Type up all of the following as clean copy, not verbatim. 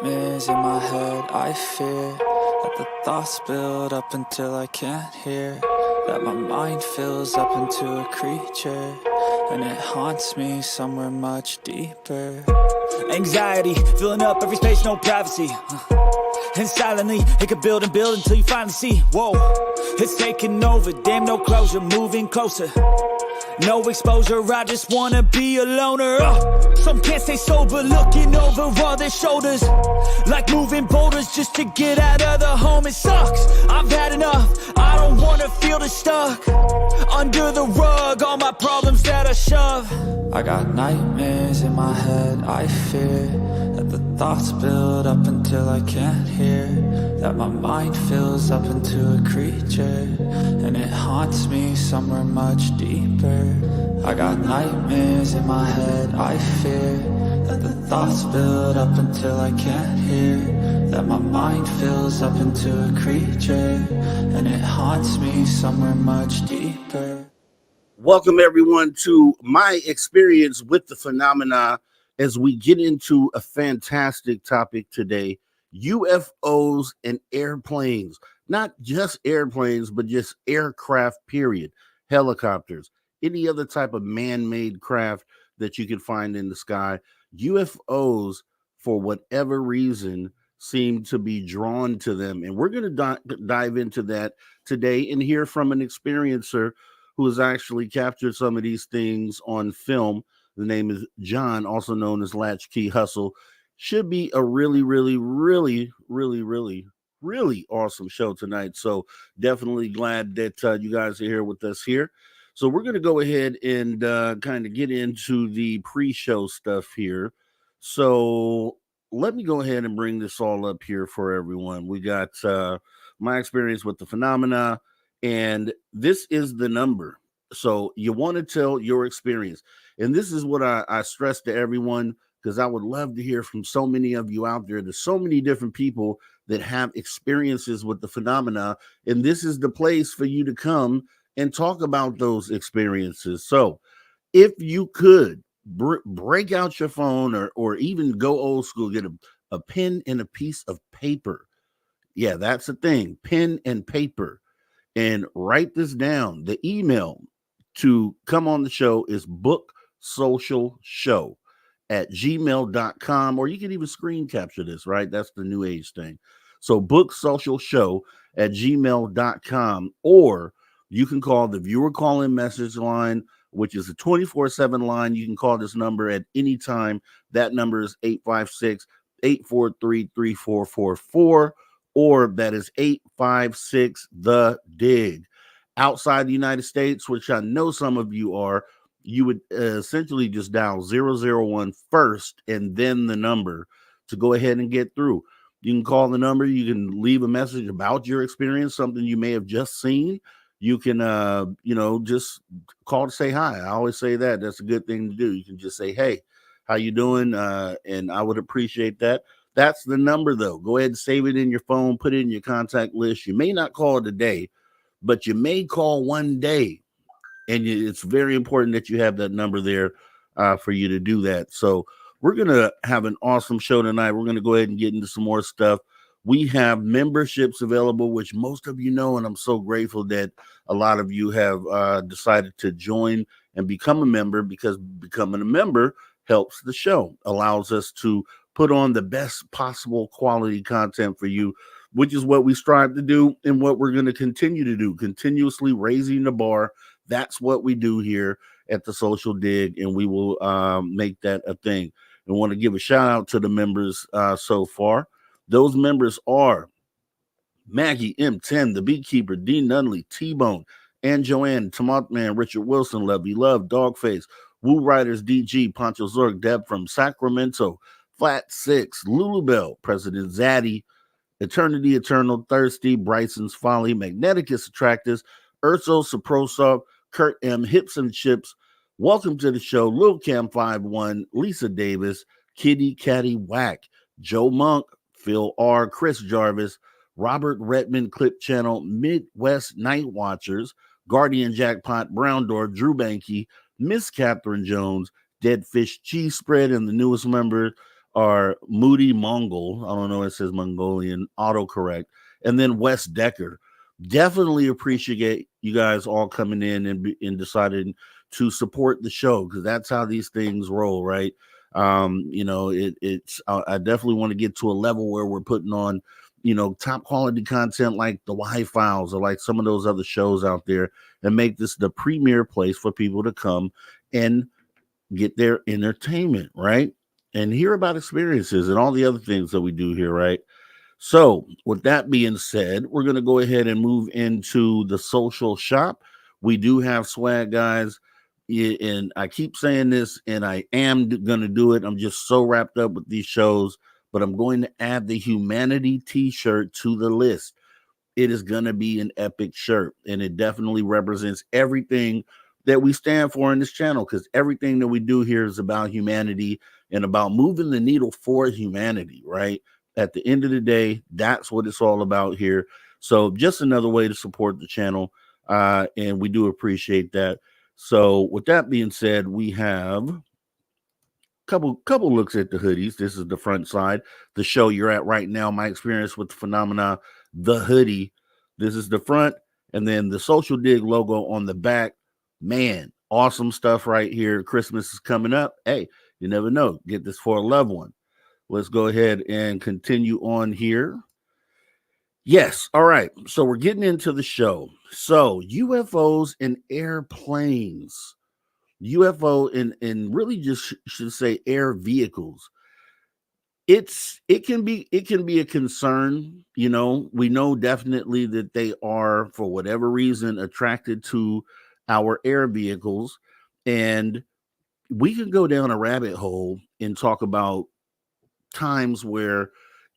nightmares in my head, I fear that the thoughts build up until I can't hear, that my mind fills up into a creature, and it haunts me somewhere much deeper. Anxiety, filling up every space, no privacy. And silently, it could build and build until you finally see, whoa, it's taking over, damn no closure, moving closer. No exposure, I just wanna be a loner. Some can't stay sober, looking over all their shoulders, like moving boulders just to get out of the home. It sucks, I've had enough, I don't wanna feel the stuck under the rug, all my problems that I shove. I got nightmares in my head, I fear that the thoughts build up until I can't hear, that my mind fills up into a creature, and it haunts me somewhere much deeper. I got nightmares in my head, I fear that the thoughts build up until I can't hear, that my mind fills up into a creature, and it haunts me somewhere much deeper. Welcome everyone to my experience with the phenomena as we get into a fantastic topic today, UFOs and airplanes. Not just airplanes, but just aircraft, period. Helicopters, any other type of man-made craft that you can find in the sky. UFOs, for whatever reason, seem to be drawn to them. And we're going to dive into that today and hear from an experiencer who has actually captured some of these things on film. The name is John, also known as LatchKey Hustle. Should be a really awesome show tonight. So definitely glad that you guys are here with us here. So we're going to go ahead and kind of get into the pre-show stuff here. So let me go ahead and bring this all up here for everyone. We got my experience with the phenomena, and this is the number. So you want to tell your experience. And this is what I stress to everyone, because I would love to hear from so many of you out there. There's so many different people that have experiences with the phenomena. And this is the place for you to come and talk about those experiences. So if you could break out your phone or even go old school, get a pen and a piece of paper. Yeah, that's the thing. Pen and paper. And write this down. The email to come on the show is booksocialshow@gmail.com, or you can even screen capture this, right? That's the new age thing. So booksocialshow@gmail.com, or you can call the viewer call-in message line, which is a 24/7 line. You can call this number at any time. That number is 856-843-3444. Or that is 856-THE-DIGG. Outside the United States, which I know some of you are, you would essentially just dial 001 first and then the number to go ahead and get through. You can call the number. You can leave a message about your experience, something you may have just seen. You can, just call to say hi. I always say that. That's a good thing to do. You can just say, hey, how you doing? And I would appreciate that. That's the number, though. Go ahead and save it in your phone, put it in your contact list. You may not call today, but you may call one day. And it's very important that you have that number there for you to do that. So we're going to have an awesome show tonight. We're going to go ahead and get into some more stuff. We have memberships available, which most of you know, and I'm so grateful that a lot of you have decided to join and become a member, because becoming a member helps the show, allows us to put on the best possible quality content for you, which is what we strive to do and what we're going to continue to do, continuously raising the bar. That's what we do here at the Social Dig, and we will make that a thing. I want to give a shout out to the members so far. Those members are Maggie M10, The Beekeeper, D Nunley, T-Bone, and Joanne, Tomat Man, Richard Wilson, Love You Love, Dogface, Woo Riders, DG, Poncho Zorg, Deb from Sacramento, Flat Six, Lulubell, President Zaddy, Eternity Eternal, Thirsty, Bryson's Folly, Magneticus Attractus, Urso Saprosov, Kurt M, Hips and Chips. Welcome to the show, Lil Cam 51, Lisa Davis, Kitty Catty Whack, Joe Monk, Phil R, Chris Jarvis, Robert Redmond, Clip Channel, Midwest Night Watchers, Guardian Jackpot, Brown Door, Drew Banky, Miss Catherine Jones, Dead Fish Cheese Spread, and the newest member, are Moody Mongol. I don't know, it says Mongolian autocorrect. And then Wes Decker. Definitely appreciate you guys all coming in and deciding to support the show, because that's how these things roll, right? I definitely want to get to a level where we're putting on, top quality content like the Y-Files or like some of those other shows out there, and make this the premier place for people to come and get their entertainment, right? And hear about experiences and all the other things that we do here, right? So, with that being said, we're going to go ahead and move into the social shop. We do have swag, guys. And I keep saying this, and I am going to do it. I'm just so wrapped up with these shows, but I'm going to add the Humanity t-shirt to the list. It is going to be an epic shirt, and it definitely represents everything that we stand for in this channel, because everything that we do here is about humanity and about moving the needle for humanity, right? At the end of the day, that's what it's all about here. So just another way to support the channel, and we do appreciate that. So with that being said, we have a couple looks at the hoodies. This is the front side, the show you're at right now, my experience with the phenomena, the hoodie. This is the front, and then the Social Dig logo on the back. Man, awesome stuff right here. Christmas is coming up. Hey, you never know. Get this for a loved one. Let's go ahead and continue on here. Yes. All right. So we're getting into the show. So UFOs and airplanes, UFO and really just should say air vehicles. It can be a concern. We know definitely that they are, for whatever reason, attracted to our air vehicles, and we can go down a rabbit hole and talk about times where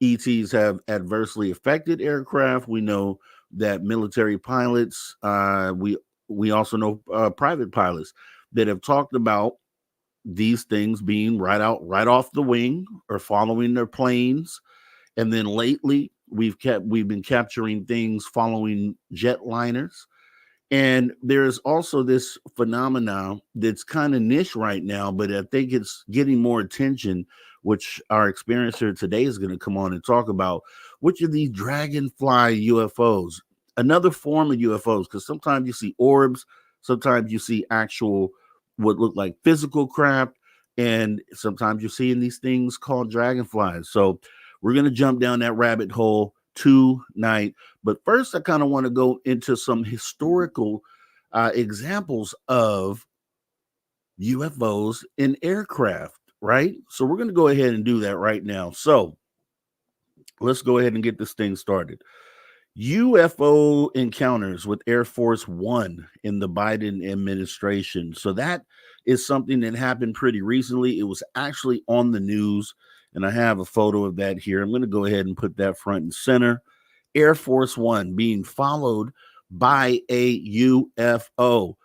ETs have adversely affected aircraft. We know that military pilots, we also know private pilots that have talked about these things being right off the wing or following their planes. And then lately we've been capturing things following jetliners. And there's also this phenomenon that's kind of niche right now, but I think it's getting more attention, which our experiencer today is going to come on and talk about, which are these dragonfly UFOs, another form of UFOs, because sometimes you see orbs, sometimes you see actual what look like physical craft, and sometimes you're seeing these things called dragonflies. So we're going to jump down that rabbit hole tonight. But first, I kind of want to go into some historical examples of UFOs in aircraft, right? So we're going to go ahead and do that right now. So let's go ahead and get this thing started. UFO encounters with Air Force One in the Biden administration. So that is something that happened pretty recently. It was actually on the news, and I have a photo of that here. I'm going to go ahead and put that front and center. Air Force One being followed by a UFO.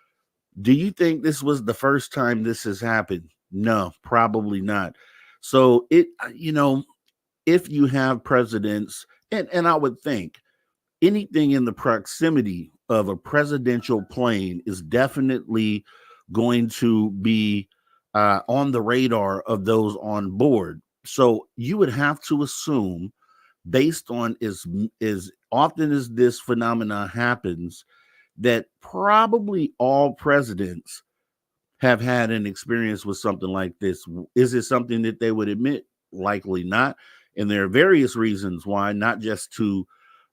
Do you think this was the first time this has happened? No, probably not. So if you have presidents, and I would think anything in the proximity of a presidential plane is definitely going to be on the radar of those on board. So you would have to assume, based on as often as this phenomena happens, that probably all presidents have had an experience with something like this. Is it something that they would admit? Likely not. And there are various reasons why, not just to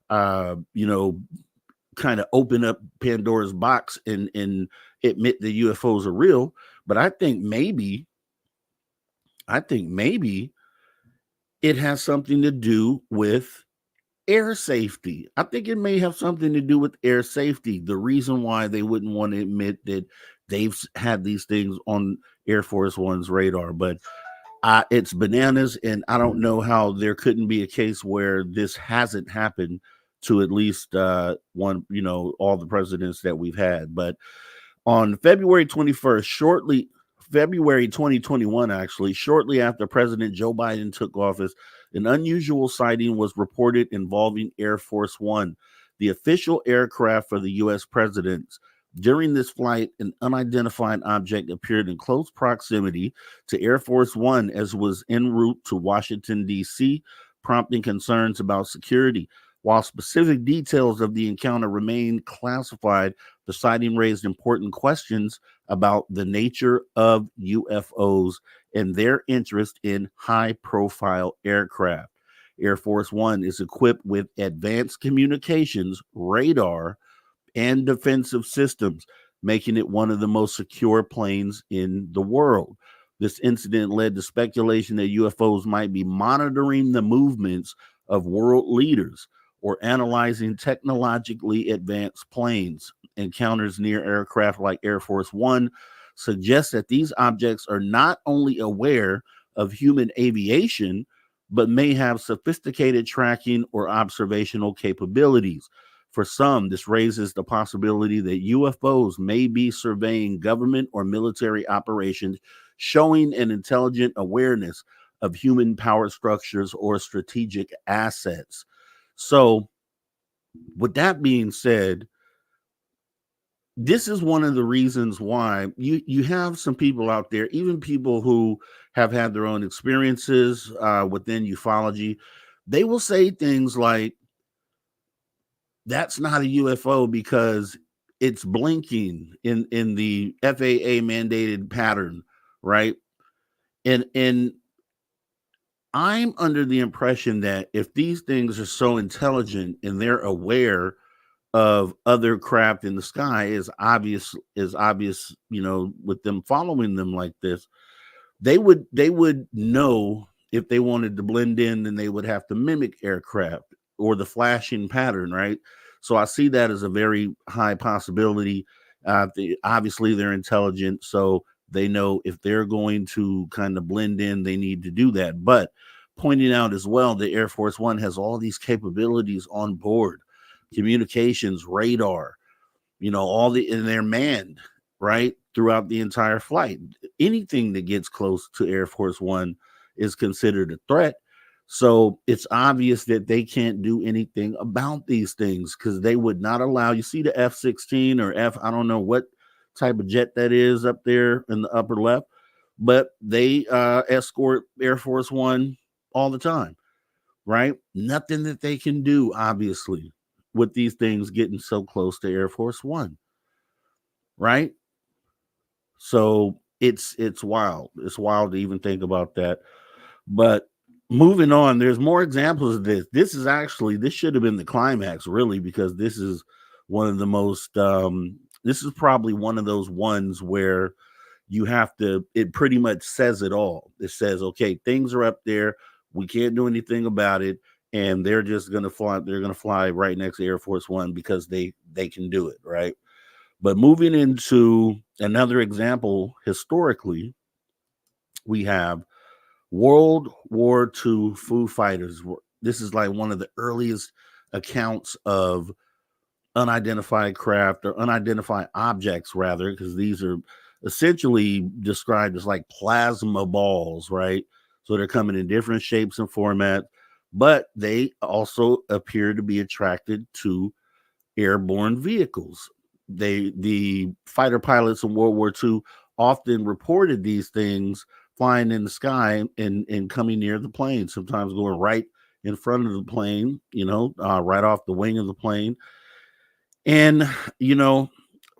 kind of open up Pandora's box and admit the UFOs are real. But I think maybe it has something to do with air safety. I think it may have something to do with air safety. The reason why they wouldn't want to admit that they've had these things on Air Force One's radar, but it's bananas, and I don't know how there couldn't be a case where this hasn't happened to at least one, all the presidents that we've had. But on February 21st, February 2021, actually, shortly after President Joe Biden took office, an unusual sighting was reported involving Air Force One, the official aircraft for the U.S. president. During this flight, an unidentified object appeared in close proximity to Air Force One as it was en route to Washington, D.C., prompting concerns about security. While specific details of the encounter remain classified, the sighting raised important questions about the nature of UFOs and their interest in high profile aircraft. Air Force One is equipped with advanced communications, radar, and defensive systems, making it one of the most secure planes in the world. This incident led to speculation that UFOs might be monitoring the movements of world leaders or analyzing technologically advanced planes. Encounters near aircraft like Air Force One suggest that these objects are not only aware of human aviation, but may have sophisticated tracking or observational capabilities. For some, this raises the possibility that UFOs may be surveying government or military operations, showing an intelligent awareness of human power structures or strategic assets. So, with that being said, this is one of the reasons why you have some people out there, even people who have had their own experiences within ufology. They will say things like, that's not a UFO because it's blinking in the FAA mandated pattern, right? And I'm under the impression that if these things are so intelligent and they're aware of other craft in the sky, is obvious, with them following them like this, they would know if they wanted to blend in, then they would have to mimic aircraft or the flashing pattern, right? So I see that as a very high possibility. Obviously, they're intelligent, so they know if they're going to kind of blend in, they need to do that. But pointing out as well, the Air Force One has all these capabilities on board: communications, radar, and they're manned, right, throughout the entire flight. Anything that gets close to Air Force One is considered a threat. So it's obvious that they can't do anything about these things because they would not allow. You see the F-16 or I don't know what type of jet that is up there in the upper left, but they escort Air Force One all the time, right? Nothing that they can do, obviously, with these things getting so close to Air Force One, right? So it's wild. It's wild to even think about that. But moving on, there's more examples of this. This should have been the climax, really, because this is one of the most this is probably one of those ones where it pretty much says it all. It says, okay, things are up there, we can't do anything about it, and they're just gonna fly right next to Air Force One because they can do it, right? But moving into another example, historically, we have World War II Foo Fighters. This is like one of the earliest accounts of unidentified craft, or unidentified objects, rather, because these are essentially described as like plasma balls, right? So they're coming in different shapes and formats, but they also appear to be attracted to airborne vehicles. The fighter pilots in World War II often reported these things flying in the sky and coming near the plane, sometimes going right in front of the plane, right off the wing of the plane. And,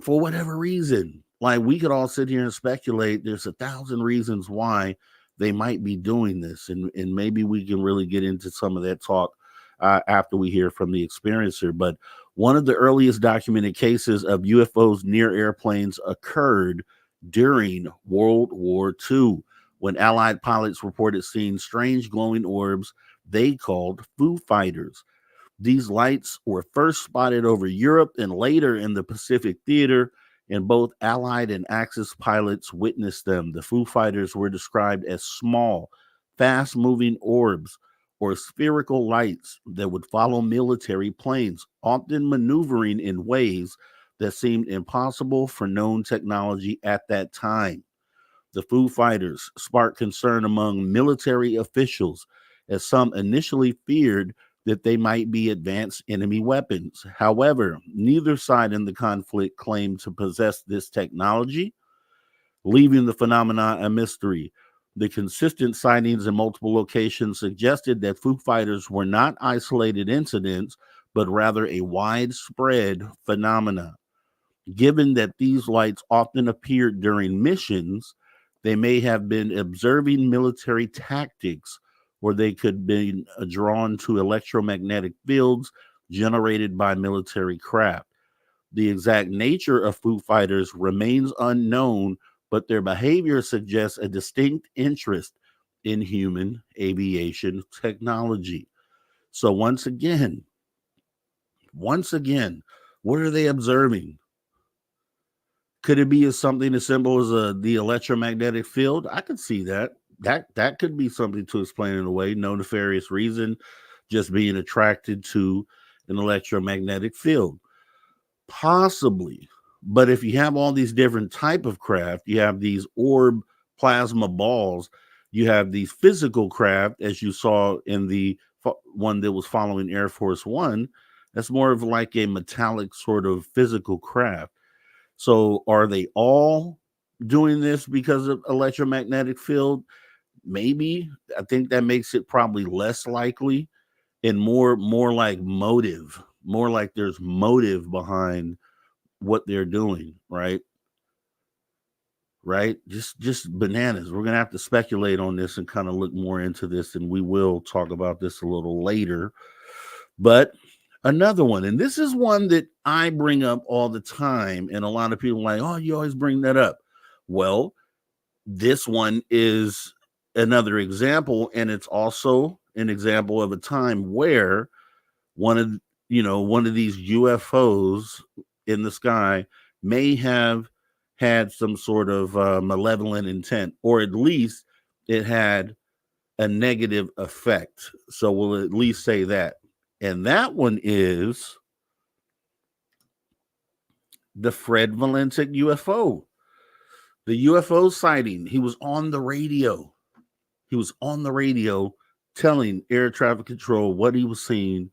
for whatever reason, like, we could all sit here and speculate. There's 1,000 reasons why they might be doing this. And maybe we can really get into some of that talk after we hear from the experiencer. But one of the earliest documented cases of UFOs near airplanes occurred during World War II, when Allied pilots reported seeing strange glowing orbs they called Foo Fighters. These lights were first spotted over Europe and later in the Pacific theater, and both Allied and Axis pilots witnessed them. The Foo Fighters were described as small, fast-moving orbs or spherical lights that would follow military planes, often maneuvering in ways that seemed impossible for known technology at that time. The Foo Fighters sparked concern among military officials, as some initially feared that they might be advanced enemy weapons. However, neither side in the conflict claimed to possess this technology, leaving the phenomenon a mystery. The consistent sightings in multiple locations suggested that Foo Fighters were not isolated incidents, but rather a widespread phenomena. Given that these lights often appeared during missions, they may have been observing military tactics, or they could be drawn to electromagnetic fields generated by military craft. The exact nature of Foo Fighters remains unknown, but their behavior suggests a distinct interest in human aviation technology. So once again, what are they observing? Could it be something as simple as the electromagnetic field? I could see that. That could be something to explain in a way. No nefarious reason, just being attracted to an electromagnetic field. Possibly. But if you have all these different type of craft, you have these orb plasma balls, you have these physical craft, as you saw in the one that was following Air Force One, that's more of like a metallic sort of physical craft. So are they all doing this because of electromagnetic field? Maybe. I think that makes it probably less likely and more like motive, more like there's motive behind what they're doing, right? Right? Just bananas. We're going to have to speculate on this and kind of look more into this, and we will talk about this a little later. But another one, and this is one that I bring up all the time, and a lot of people are like, oh, you always bring that up. Well, this one is another example, and it's also an example of a time where one of these UFOs in the sky may have had some sort of malevolent intent, or at least it had a negative effect. So we'll at least say that. And that one is the Fred Valentic UFO. The UFO sighting. He was on the radio. Telling air traffic control what he was seeing.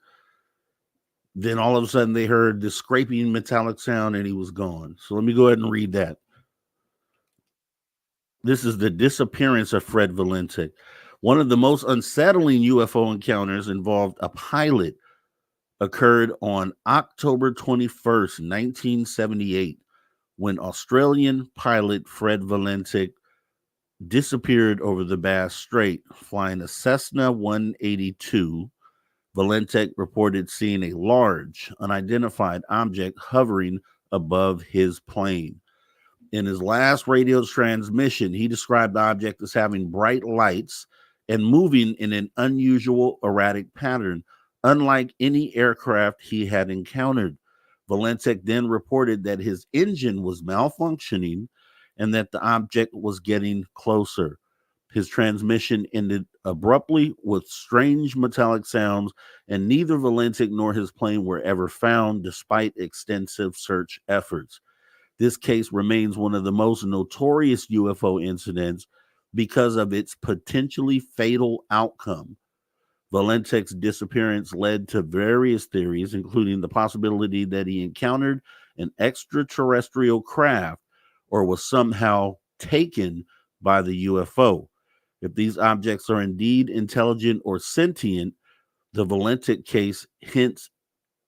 Then all of a sudden they heard this scraping metallic sound and he was gone. So let me go ahead and read that. This is the disappearance of Fred Valentic. One of the most unsettling UFO encounters involved a pilot occurred on October 21st, 1978, when Australian pilot Fred Valentic disappeared over the Bass Strait flying a Cessna 182. Valentic reported seeing a large, unidentified object hovering above his plane. In his last radio transmission, he described the object as having bright lights and moving in an unusual, erratic pattern, unlike any aircraft he had encountered. Valentic then reported that his engine was malfunctioning and that the object was getting closer. His transmission ended abruptly with strange metallic sounds, and neither Valentic nor his plane were ever found despite extensive search efforts. This case remains one of the most notorious UFO incidents because of its potentially fatal outcome. Valentic's disappearance led to various theories, including the possibility that he encountered an extraterrestrial craft or was somehow taken by the UFO. If these objects are indeed intelligent or sentient, the Valentic case hints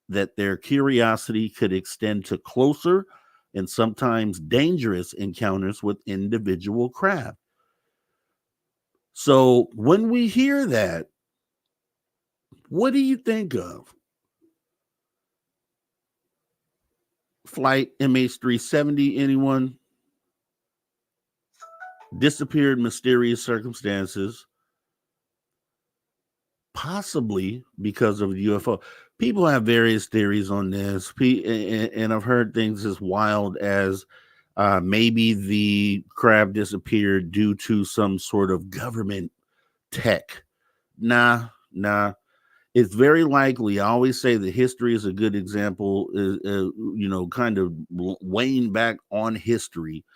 that their curiosity could extend to closer and sometimes dangerous encounters with individual craft. So when we hear that, what do you think of? Flight MH370, anyone? Disappeared mysterious circumstances, possibly because of the UFO. People have various theories on this, and I've heard things as wild as maybe the craft disappeared due to some sort of government tech. Nah. It's very likely. I always say that history is a good example. Kind of weighing back on history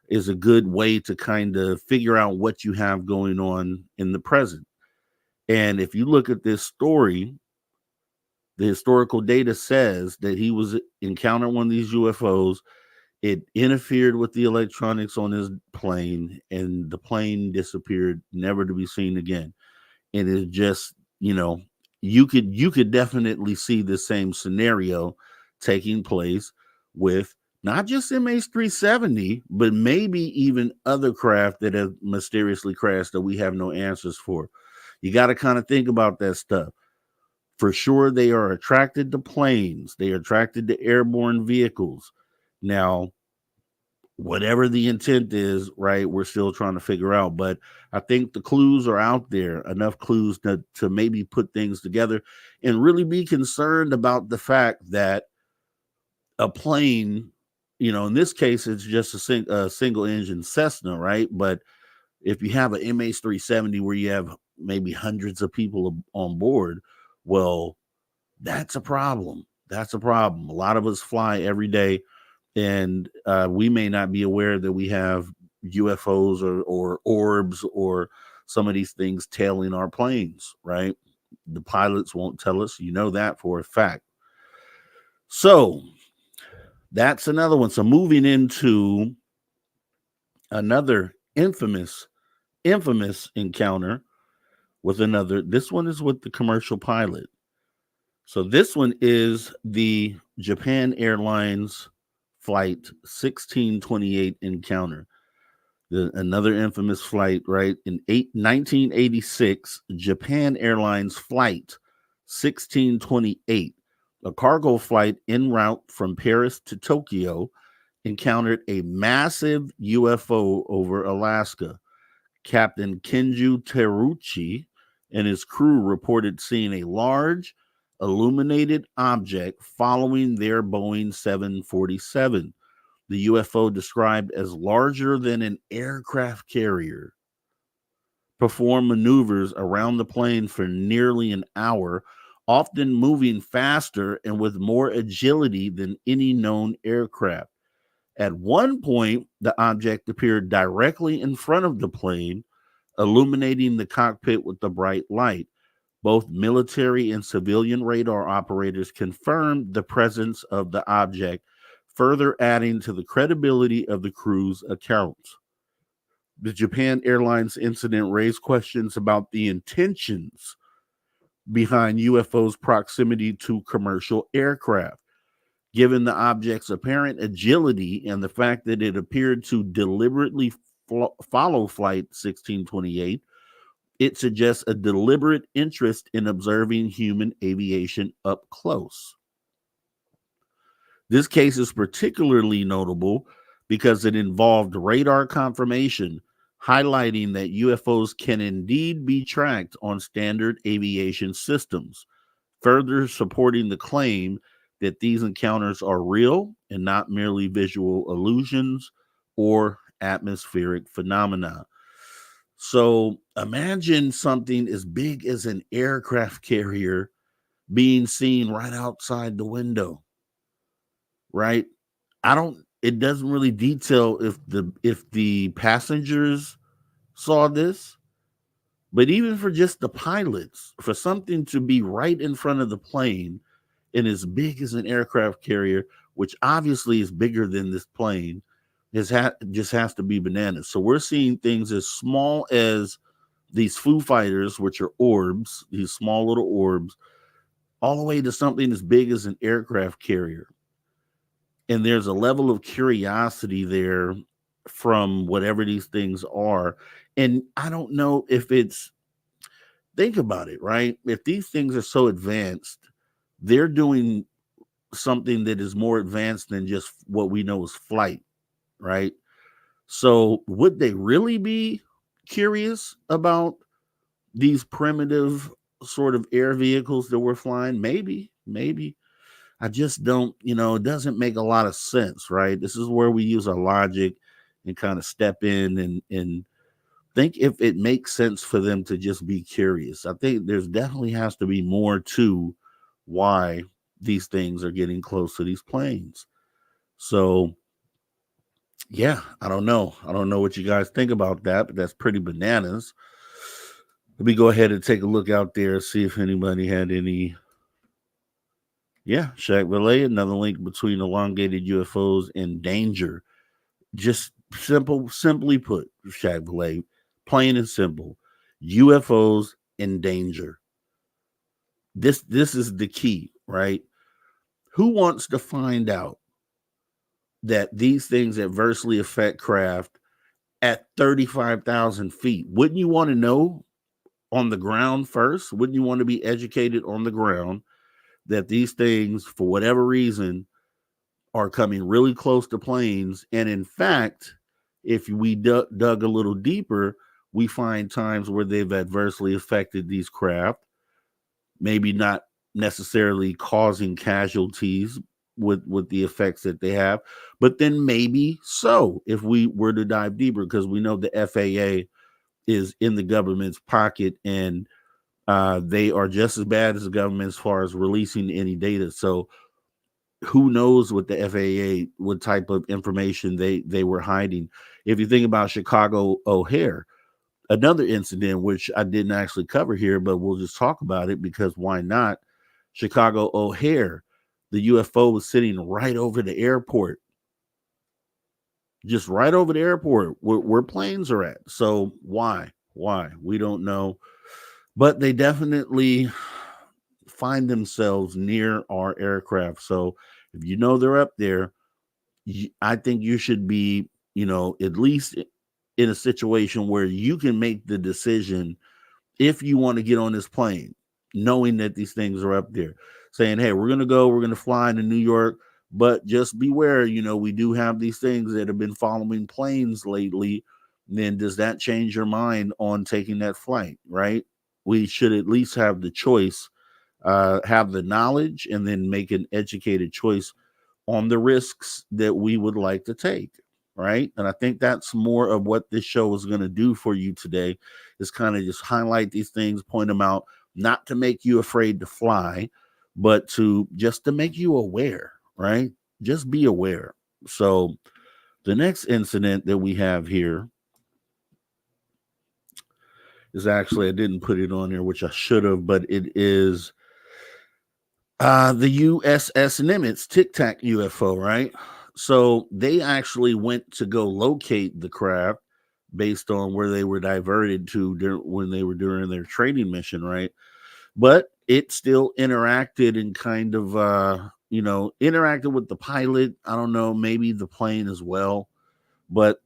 is a good way to kind of figure out what you have going on in the present. And if you look at this story, The historical data says that he was encountered one of these UFOs. It interfered with the electronics on his plane, and the plane disappeared, never to be seen again. And it's just, you could definitely see the same scenario taking place with not just MH370, but maybe even other craft that have mysteriously crashed that we have no answers for. You got to kind of think about that stuff. For sure, they are attracted to planes. They are attracted to airborne vehicles. Now, whatever the intent is, right, we're still trying to figure out. But I think the clues are out there, enough clues to maybe put things together and really be concerned about the fact that a plane, in this case, it's just a single engine Cessna, right? But if you have an MH370 where you have maybe hundreds of people on board, well, that's a problem. That's a problem. A lot of us fly every day, and we may not be aware that we have UFOs or orbs or some of these things tailing our planes, right? The pilots won't tell us. You know that for a fact. So that's another one. So moving into another infamous encounter with another. This one is with the commercial pilot. So this one is the Japan Airlines flight 1628 encounter. Another infamous flight, right? In 1986, Japan Airlines flight 1628, a cargo flight en route from Paris to Tokyo, encountered a massive UFO over Alaska. Captain Kenju Teruchi and his crew reported seeing a large illuminated object following their Boeing 747. The UFO, described as larger than an aircraft carrier, performed maneuvers around the plane for nearly an hour, often moving faster and with more agility than any known aircraft. At one point, the object appeared directly in front of the plane, illuminating the cockpit with a bright light. Both military and civilian radar operators confirmed the presence of the object, further adding to the credibility of the crew's accounts. The Japan Airlines incident raised questions about the intentions behind UFO's proximity to commercial aircraft. Given the object's apparent agility and the fact that it appeared to deliberately follow Flight 1628, it suggests a deliberate interest in observing human aviation up close. This case is particularly notable because it involved radar confirmation, highlighting that UFOs can indeed be tracked on standard aviation systems, further supporting the claim that these encounters are real and not merely visual illusions or atmospheric phenomena. So imagine something as big as an aircraft carrier being seen right outside the window, right? It doesn't really detail if the passengers saw this, but even for just the pilots, for something to be right in front of the plane and as big as an aircraft carrier, which obviously is bigger than this plane, just has to be bananas. So we're seeing things as small as these Foo Fighters, which are orbs, these small little orbs, all the way to something as big as an aircraft carrier. And there's a level of curiosity there from whatever these things are. And I don't know if think about it, right? If these things are so advanced, they're doing something that is more advanced than just what we know as flight, right? So would they really be curious about these primitive sort of air vehicles that we're flying? Maybe. I just don't, it doesn't make a lot of sense, right? This is where we use our logic and kind of step in and think if it makes sense for them to just be curious. I think there's definitely has to be more to why these things are getting close to these planes. So yeah, I don't know what you guys think about that, but that's pretty bananas. Let me go ahead and take a look out there, see if anybody had any Yeah, Shaq Valet, another link between elongated UFOs and danger. Just simply put, Shaq Valet, plain and simple, UFOs in danger. This is the key, right? Who wants to find out that these things adversely affect craft at 35,000 feet? Wouldn't you want to know on the ground first? Wouldn't you want to be educated on the ground that these things, for whatever reason, are coming really close to planes? And in fact, if we dug a little deeper, we find times where they've adversely affected these craft, maybe not necessarily causing casualties with the effects that they have, but then maybe so if we were to dive deeper, because we know the FAA is in the government's pocket, and they are just as bad as the government as far as releasing any data. So who knows what the FAA, what type of information they were hiding. If you think about Chicago O'Hare, another incident which I didn't actually cover here, but we'll just talk about it because why not? Chicago O'Hare, the UFO was sitting right over the airport, just right over the airport where planes are at. So why? We don't know, but they definitely find themselves near our aircraft. So if you know they're up there, I think you should be, at least in a situation where you can make the decision if you want to get on this plane, knowing that these things are up there, saying, hey, we're going to fly into New York, but just beware, we do have these things that have been following planes lately. Then does that change your mind on taking that flight, right? We should at least have the choice, have the knowledge, and then make an educated choice on the risks that we would like to take, right? And I think that's more of what this show is going to do for you today, is kind of just highlight these things, point them out, not to make you afraid to fly, but to make you aware, right? Just be aware. So the next incident that we have here is actually, I didn't put it on here, which I should have, but it is the USS Nimitz Tic Tac UFO, right? So they actually went to go locate the craft based on where they were diverted to when they were doing their training mission, right? But it still interacted and kind of, interacted with the pilot. I don't know, maybe the plane as well. But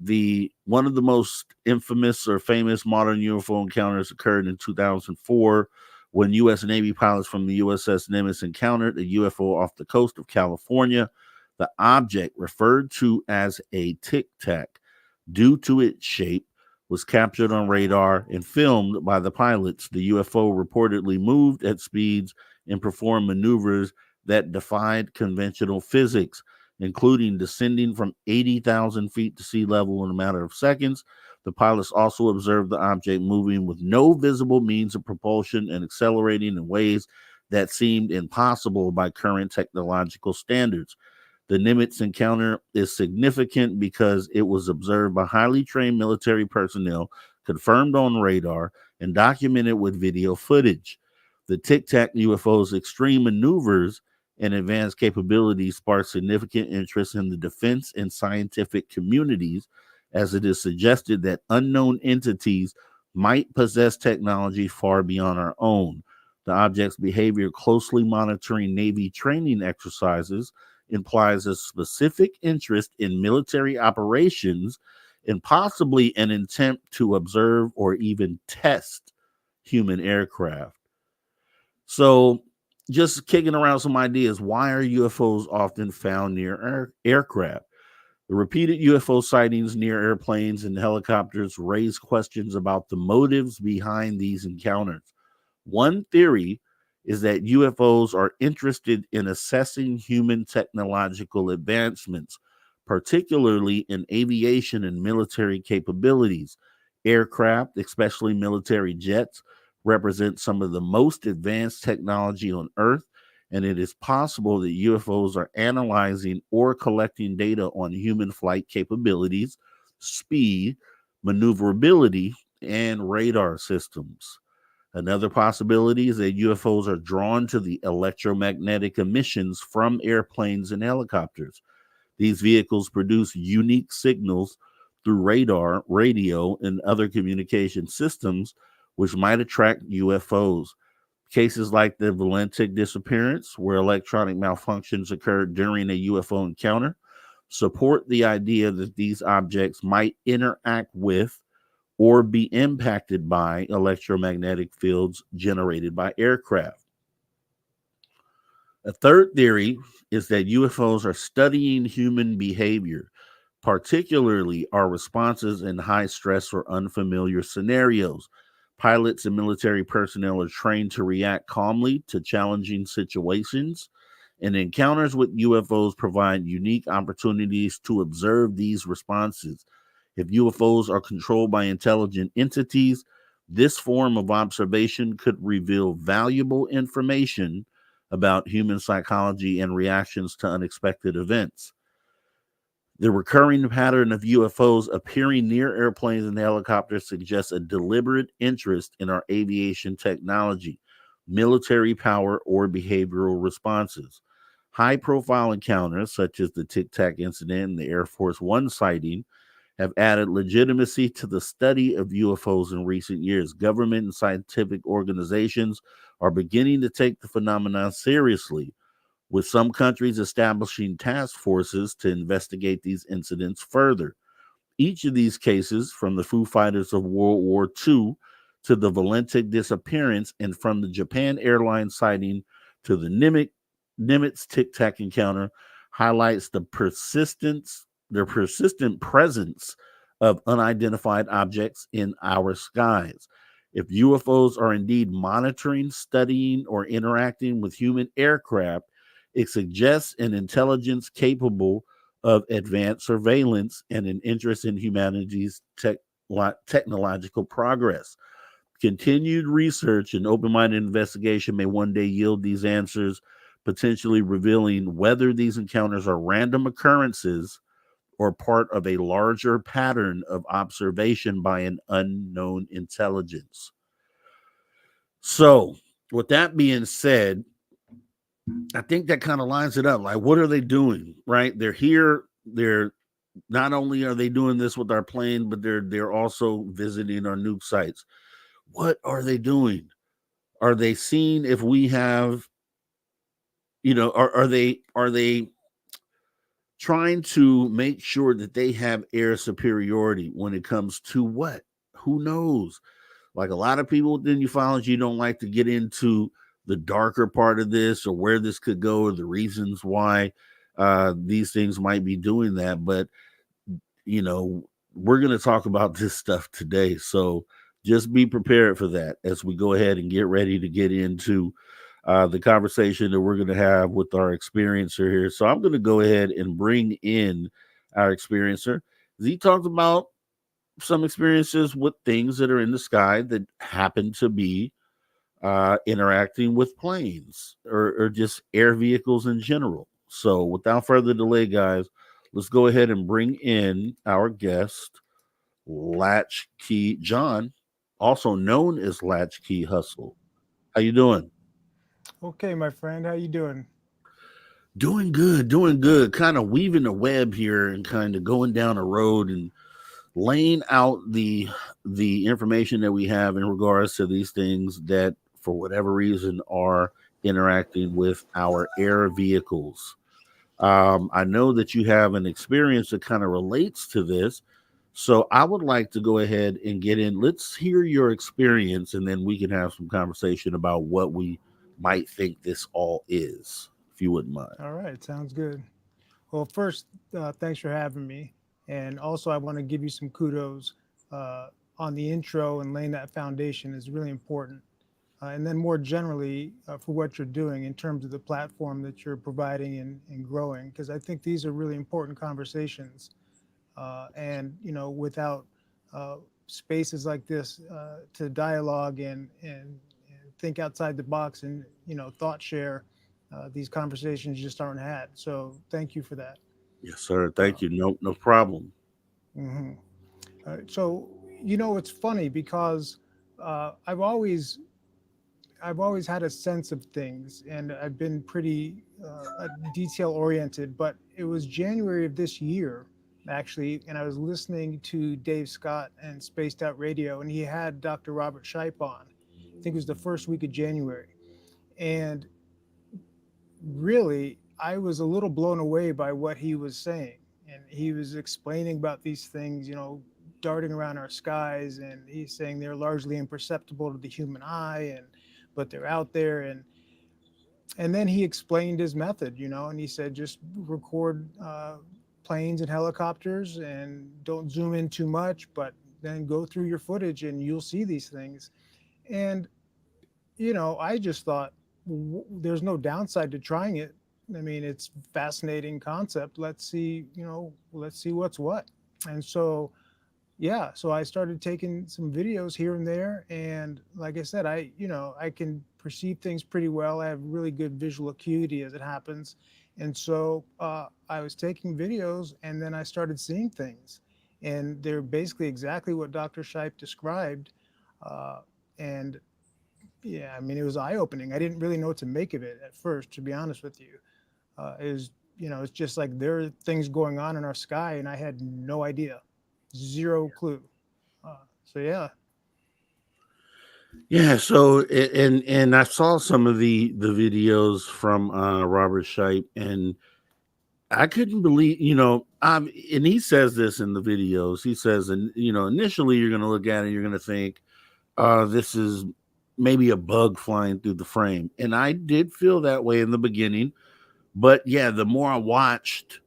one of the most infamous or famous modern UFO encounters occurred in 2004 when U.S. Navy pilots from the USS Nimitz encountered a UFO off the coast of California. The object, referred to as a Tic Tac due to its shape, was captured on radar and filmed by the pilots. The UFO reportedly moved at speeds and performed maneuvers that defied conventional physics, including descending from 80,000 feet to sea level in a matter of seconds. The pilots also observed the object moving with no visible means of propulsion and accelerating in ways that seemed impossible by current technological standards. The Nimitz encounter is significant because it was observed by highly trained military personnel, confirmed on radar, and documented with video footage. The Tic Tac UFO's extreme maneuvers and advanced capabilities sparked significant interest in the defense and scientific communities, as it is suggested that unknown entities might possess technology far beyond our own. The object's behavior, closely monitoring Navy training exercises, implies a specific interest in military operations and possibly an intent to observe or even test human aircraft. So, just kicking around some ideas. Why are UFOs often found near aircraft? The repeated UFO sightings near airplanes and helicopters raise questions about the motives behind these encounters. One theory is that UFOs are interested in assessing human technological advancements, particularly in aviation and military capabilities. Aircraft, especially military jets, represent some of the most advanced technology on Earth, and it is possible that UFOs are analyzing or collecting data on human flight capabilities, speed, maneuverability, and radar systems. Another possibility is that UFOs are drawn to the electromagnetic emissions from airplanes and helicopters. These vehicles produce unique signals through radar, radio, and other communication systems, which might attract UFOs. Cases like the Valentic disappearance, where electronic malfunctions occurred during a UFO encounter, support the idea that these objects might interact with or be impacted by electromagnetic fields generated by aircraft. A third theory is that UFOs are studying human behavior, particularly our responses in high stress or unfamiliar scenarios. Pilots and military personnel are trained to react calmly to challenging situations, and encounters with UFOs provide unique opportunities to observe these responses. If UFOs are controlled by intelligent entities, this form of observation could reveal valuable information about human psychology and reactions to unexpected events. The recurring pattern of UFOs appearing near airplanes and helicopters suggests a deliberate interest in our aviation technology, military power, or behavioral responses. High profile encounters, such as the Tic Tac incident and the Air Force One sighting, have added legitimacy to the study of UFOs in recent years. Government and scientific organizations are beginning to take the phenomenon seriously, with some countries establishing task forces to investigate these incidents further. Each of these cases, from the Foo Fighters of World War II to the Valentic disappearance, and from the Japan Airlines sighting to the Nimitz Tic Tac encounter, highlights their persistent presence of unidentified objects in our skies. If UFOs are indeed monitoring, studying, or interacting with human aircraft, it suggests an intelligence capable of advanced surveillance and an interest in humanity's technological progress. Continued research and open minded investigation may one day yield these answers, potentially revealing whether these encounters are random occurrences or part of a larger pattern of observation by an unknown intelligence. So, with that being said, I think that kind of lines it up. Like, what are they doing? Right? They're here. They're not only are they doing this with our plane, but they're also visiting our nuke sites. What are they doing? Are they seeing if we have, are they trying to make sure that they have air superiority when it comes to what? Who knows? Like a lot of people within ufology don't like to get into the darker part of this or where this could go or the reasons why these things might be doing that. But, we're going to talk about this stuff today. So just be prepared for that as we go ahead and get ready to get into the conversation that we're going to have with our experiencer here. So I'm going to go ahead and bring in our experiencer. Z talked about some experiences with things that are in the sky that happen to be interacting with planes or just air vehicles in general. So without further delay, guys, let's go ahead and bring in our guest, LatchKey John, also known as LatchKey Hustle. How you doing? Okay, my friend, how you doing? Doing good, doing good. Kind of weaving a web here and kind of going down a road and laying out the information that we have in regards to these things that for whatever reason are interacting with our air vehicles. I know that you have an experience that kind of relates to this, so I would like to go ahead and get in. Let's hear your experience, and then we can have some conversation about what we might think this all is, if you wouldn't mind. All right, sounds good. Well, first, thanks for having me. And also, I want to give you some kudos on the intro and laying that foundation is really important. And then, more generally, for what you're doing in terms of the platform that you're providing and growing, because I think these are really important conversations. And, without uh, spaces like this to dialogue and think outside the box and, thought share, these conversations just aren't had. So, thank you for that. Yes, sir. Uh, Thank you. No problem. mhm. So, it's funny because I've always I've always had a sense of things, and I've been pretty detail oriented. But it was January of this year, actually, and I was listening to Dave Scott and Spaced Out Radio, and he had Dr. Robert Shipe on. I think it was the first week of January, and really, I was a little blown away by what he was saying. And he was explaining about these things, darting around our skies, and he's saying they're largely imperceptible to the human eye, but they're out there. And then he explained his method, and he said just record planes and helicopters and don't zoom in too much, but then go through your footage and you'll see these things. And I just thought there's no downside to trying it. I mean, it's fascinating concept. Let's see what's what. And so, yeah, so I started taking some videos here and there. And like I said, I can perceive things pretty well. I have really good visual acuity as it happens. And so I was taking videos, and then I started seeing things. And they're basically exactly what Dr. Shipe described. And yeah, I mean, it was eye-opening. I didn't really know what to make of it at first, to be honest with you. It's just like there are things going on in our sky, and I had no idea, zero clue. So yeah. Yeah, so and I saw some of the videos from Robert Shipe, and I couldn't believe, and he says this in the videos. He says, and initially you're going to look at it, you're going to think, this is maybe a bug flying through the frame, and I did feel that way in the beginning. But yeah, the more I watched,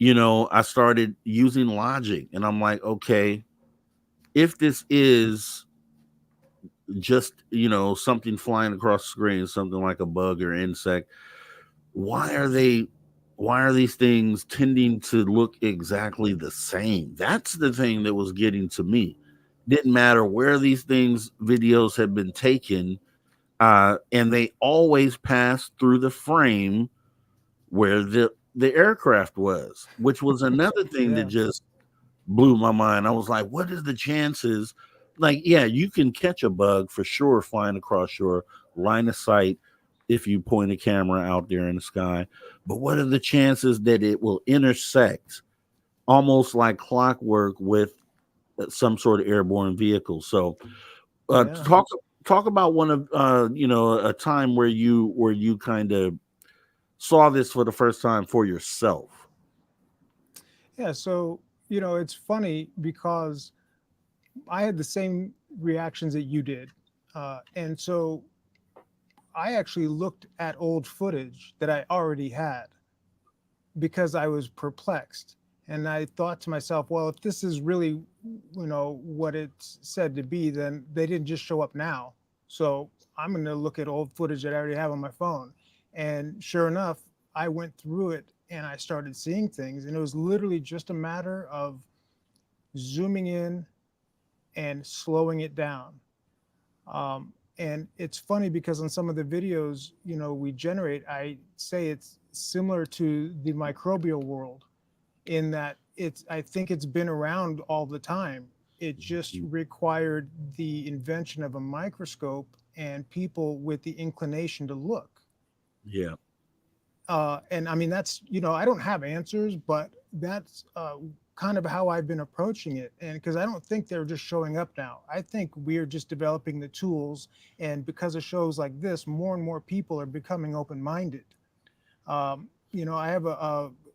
I started using logic, and I'm like, okay, if this is just something flying across the screen, something like a bug or insect, why are these things tending to look exactly the same? That's the thing that was getting to me. Didn't matter where these videos had been taken, and they always passed through the frame where the aircraft was, which was another thing that Yeah. just blew my mind. I was like, what is the chances? Like, yeah, you can catch a bug for sure flying across your line of sight if you point a camera out there in the sky. But what are the chances that it will intersect almost like clockwork with some sort of airborne vehicle? So Yeah. talk about one of a time where you kind of saw this for the first time for yourself. Yeah. So, it's funny because I had the same reactions that you did. And so I actually looked at old footage that I already had because I was perplexed. And I thought to myself, well, if this is really, what it's said to be, then they didn't just show up now. So I'm going to look at old footage that I already have on my phone. And sure enough, I went through it and I started seeing things. And it was literally just a matter of zooming in and slowing it down. And it's funny because on some of the videos, we generate, I say it's similar to the microbial world in that I think it's been around all the time. It just required the invention of a microscope and people with the inclination to look. Yeah. And I mean, that's, I don't have answers, but that's kind of how I've been approaching it. And because I don't think they're just showing up now. I think we're just developing the tools. And because of shows like this, more and more people are becoming open-minded. I have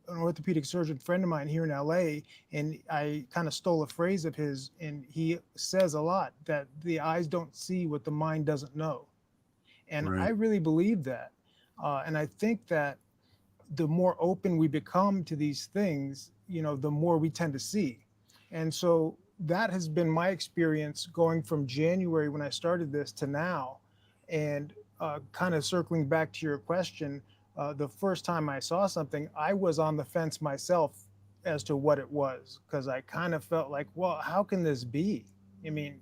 an orthopedic surgeon friend of mine here in LA, and I kind of stole a phrase of his, and he says a lot that the eyes don't see what the mind doesn't know. And Right. I really believe that. And I think that the more open we become to these things, the more we tend to see. And so that has been my experience going from January when I started this to now. And kind of circling back to your question, the first time I saw something, I was on the fence myself as to what it was, because I kind of felt like, well, how can this be? I mean,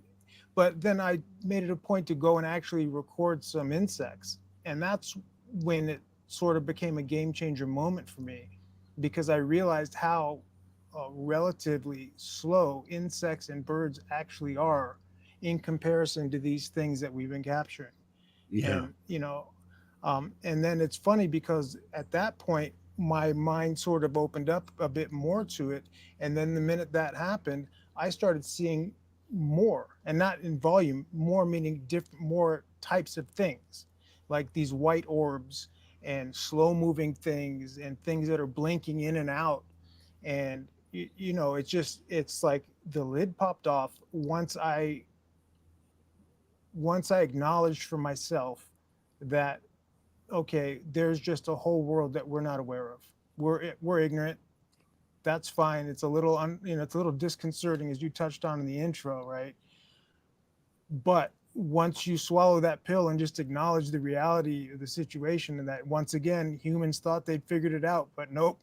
but then I made it a point to go and actually record some insects. And that's when it sort of became a game changer moment for me, because I realized how relatively slow insects and birds actually are in comparison to these things that we've been capturing. Yeah. And, and then it's funny because at that point, my mind sort of opened up a bit more to it. And then the minute that happened, I started seeing more, and not in volume, more meaning different, more types of things, like these white orbs and slow moving things and things that are blinking in and out. And, it's like the lid popped off once I acknowledged for myself that, okay, there's just a whole world that we're not aware of. We're ignorant. That's fine. It's a little it's a little disconcerting, as you touched on in the intro, right? But once you swallow that pill and just acknowledge the reality of the situation, and that once again humans thought they'd figured it out, but nope.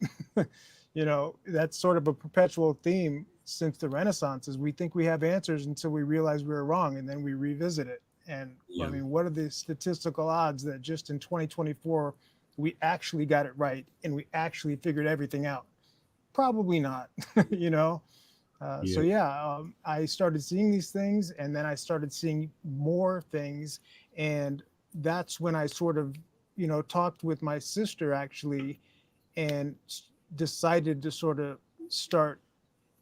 That's sort of a perpetual theme since the Renaissance, is we think we have answers until we realize we were wrong, and then we revisit it. And Yeah. I mean, what are the statistical odds that just in 2024 we actually got it right and we actually figured everything out? Probably not. So Yeah. yeah, I started seeing these things, and then I started seeing more things, and that's when I sort of, talked with my sister actually, and decided to sort of start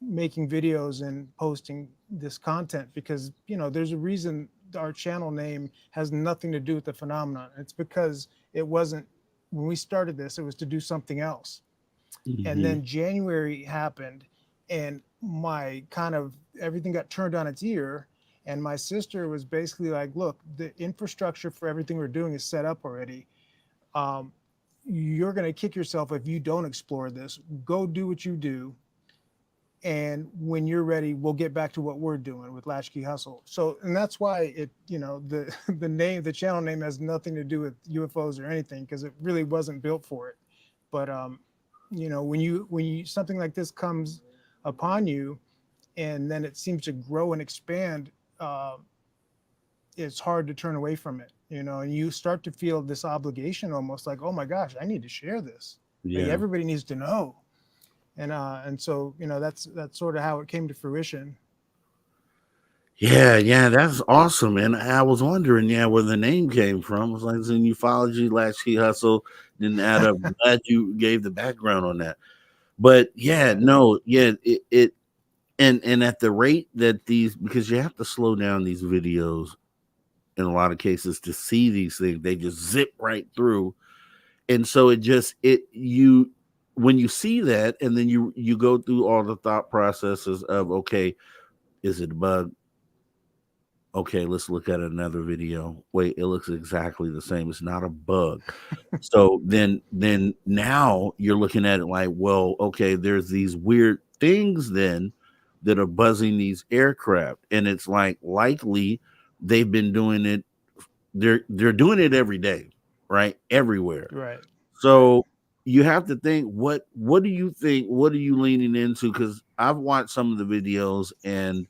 making videos and posting this content, because there's a reason our channel name has nothing to do with the phenomenon. It's because it wasn't, when we started this, it was to do something else. And Mhm. then January happened, and my kind of everything got turned on its ear. And my sister was basically like, look, the infrastructure for everything we're doing is set up already. um, you're going to kick yourself if you don't explore this. Go do what you do, and when you're ready, we'll get back to what we're doing with LatchKey Hustle. So, and that's why the the name, the channel name, has nothing to do with UFOs or anything, because it really wasn't built for it. But when you something like this comes upon you, and then it seems to grow and expand, uh, it's hard to turn away from it. And you start to feel this obligation, almost like, oh my gosh, I need to share this. Like, Yeah. everybody needs to know. And so that's sort of how it came to fruition. Yeah, yeah, that's awesome. And I was wondering, yeah, where the name came from. I was like, it's in ufology, latchkey hustle, didn't add up. Glad you gave the background on that. But yeah, Yeah. no, yeah, it and at the rate that these, because you have to slow down these videos in a lot of cases to see these things, they just zip right through. And so it just it you when you see that, and then you go through all the thought processes of, okay, is it a bug? Okay, let's look at another video. Wait, it looks exactly the same. It's not a bug. So then now you're looking at it like, well, okay, there's these weird things then that are buzzing these aircraft. And it's like, likely they've been doing it, they're doing it every day, right? Everywhere. Right. Right. So you have to think, what do you think? What are you leaning into? Because I've watched some of the videos, and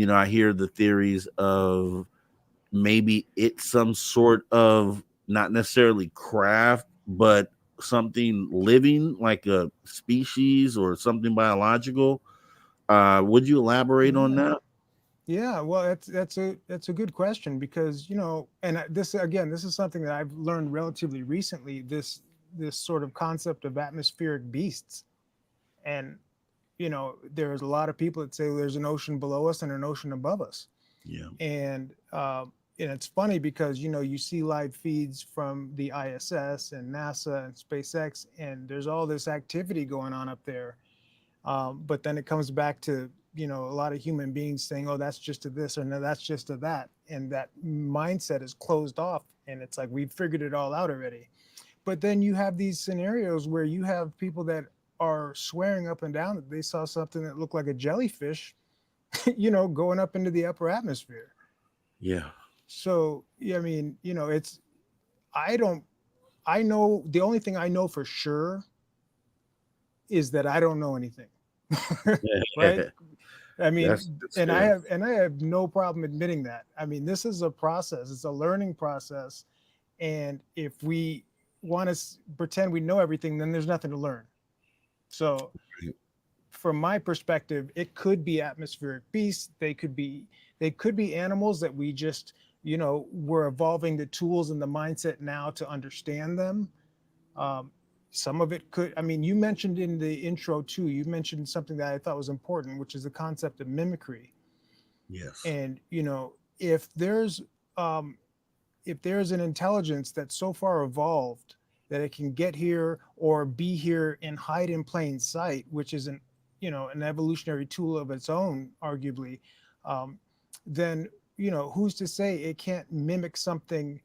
I hear the theories of maybe it's some sort of, not necessarily craft, but something living, like a species or something biological. Would you elaborate on Yeah. that? Yeah, well, that's a good question, because and this, again, this is something that I've learned relatively recently. This sort of concept of atmospheric beasts. And there's a lot of people that say there's an ocean below us and an ocean above us. Yeah. And it's funny because you see live feeds from the ISS and NASA and SpaceX, and there's all this activity going on up there. But then it comes back to a lot of human beings saying, "Oh, that's just to this," or "No, that's just to that," and that mindset is closed off, and it's like we've figured it all out already. But then you have these scenarios where you have people that are swearing up and down that they saw something that looked like a jellyfish, going up into the upper atmosphere. Yeah. So, yeah, I mean, I don't, I know the only thing I know for sure is that I don't know anything. Right? Yeah. I That's mean, and I fair. have and I have no problem admitting that. I mean, this is a process. It's a learning process. And if we want to pretend we know everything, then there's nothing to learn. So, from my perspective, it could be atmospheric beasts. They could be animals that we just we're evolving the tools and the mindset now to understand them. Um, some of it could, I mean, you mentioned in the intro too, you mentioned something that I thought was important, which is the concept of mimicry. Yes. And, um, if there's an intelligence that's so far evolved that it can get here or be here and hide in plain sight, which is an evolutionary tool of its own, arguably, um, then, who's to say it can't mimic something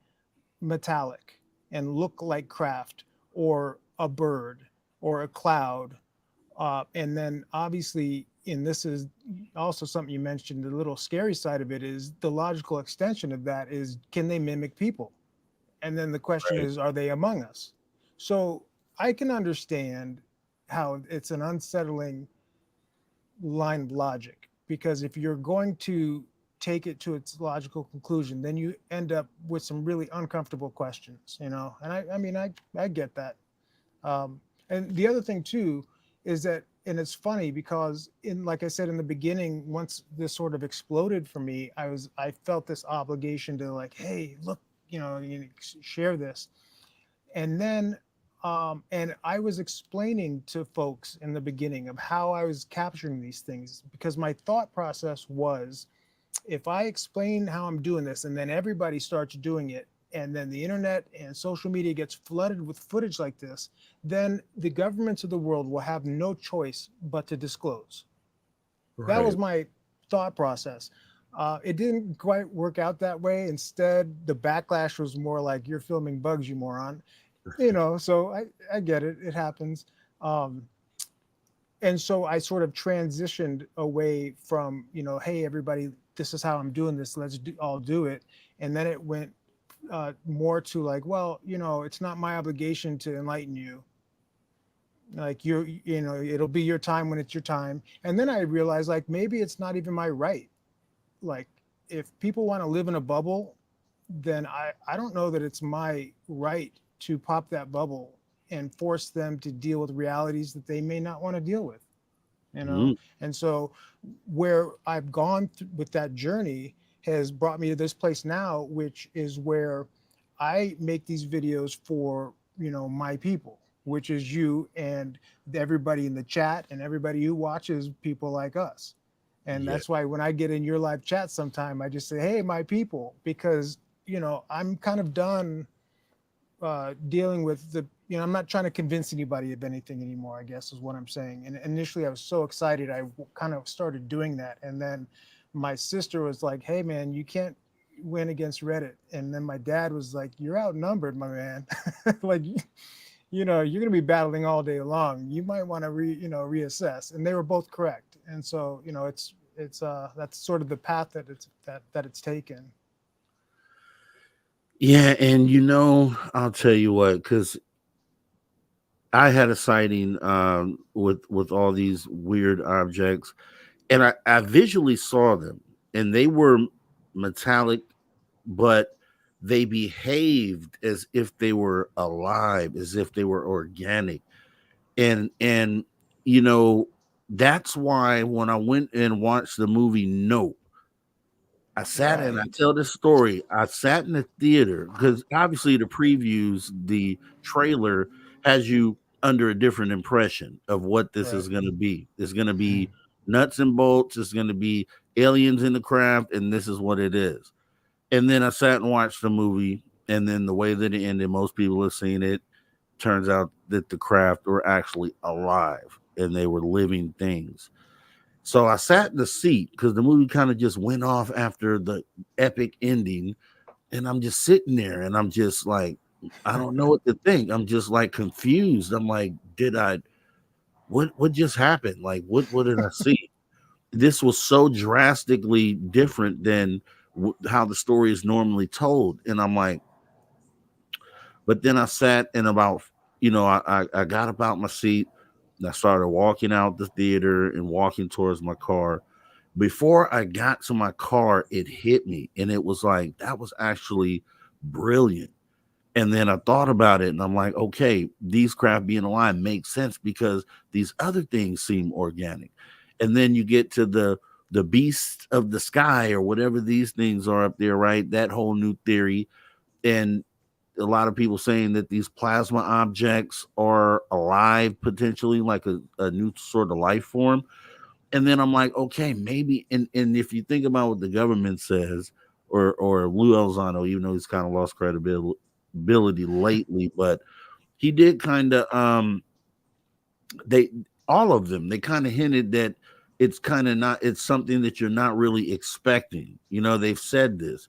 metallic and look like craft or a bird or a cloud. And then obviously, and this is also something you mentioned, the little scary side of it is the logical extension of that is, can they mimic people? And then the question Right. is, are they among us? So I can understand how it's an unsettling line of logic, because if you're going to take it to its logical conclusion, then you end up with some really uncomfortable questions, And I mean, I get that. And the other thing too is that, and it's funny because like I said in the beginning, once this sort of exploded for me, I felt this obligation to like, hey, look, share this. And then, and I was explaining to folks in the beginning of how I was capturing these things, because my thought process was, if I explain how I'm doing this and then everybody starts doing it, and then the internet and social media gets flooded with footage like this, then the governments of the world will have no choice but to disclose. That was Right. my thought process. It didn't quite work out that way. Instead, the backlash was more like, you're filming bugs, you moron. So I get it. It happens. Um, and so I sort of transitioned away from, hey, everybody, this is how I'm doing this. All do it. And then it went more to like, well, it's not my obligation to enlighten you. Like it'll be your time when it's your time. And then I realized, like, maybe it's not even my right. Like, if people want to live in a bubble, then I don't know that it's my right to pop that bubble and force them to deal with realities that they may not want to deal with. Mm. And so where I've gone with that journey has brought me to this place now, which is where I make these videos for, my people, which is you and everybody in the chat and everybody who watches people like us. And Yeah. that's why when I get in your live chat sometime, I just say, hey, my people, because, I'm kind of done dealing with I'm not trying to convince anybody of anything anymore, I guess is what I'm saying. And initially I was so excited, I kind of started doing that. And then my sister was like, hey man, you can't win against Reddit. And then my dad was like, you're outnumbered, my man. Like, you're going to be battling all day long. You might want to reassess. And they were both correct. And so, it's that's sort of the path that it's taken. Yeah, and I'll tell you what, because I had a sighting with all these weird objects, and I visually saw them, and they were metallic, but they behaved as if they were alive, as if they were organic. And you know, that's why when I went and watched the movie Nope, I sat and I Right. tell this story. I sat in the theater because obviously the previews, the trailer has you under a different impression of what this Right. is going to be. It's going to be nuts and bolts. It's going to be aliens in the craft, and this is what it is. And then I sat and watched the movie, and then the way that it ended, most people have seen it. Turns out that the craft were actually alive and they were living things. So I sat in the seat because the movie kind of just went off after the epic ending. And I'm just sitting there and I'm just like, I don't know what to think. I'm just like confused. I'm like, what just happened? Like, what did I see? This was so drastically different than how the story is normally told. And I'm like, but then I sat and I got up out my seat and I started walking out the theater and walking towards my car. Before I got to my car, it hit me, and it was like that was actually brilliant. And then I thought about it, and I'm like, okay, these craft being alive makes sense because these other things seem organic. And then you get to the the beast of the sky or whatever these things are up there, right? That whole new theory. And a lot of people saying that these plasma objects are alive, potentially like a new sort of life form. And then I'm like, okay, maybe. And if you think about what the government says, or Lou Elzano, even though he's kind of lost credibility lately, but he did kind of they all of them, they kind of hinted that it's kind of not, it's something that you're not really expecting. They've said this,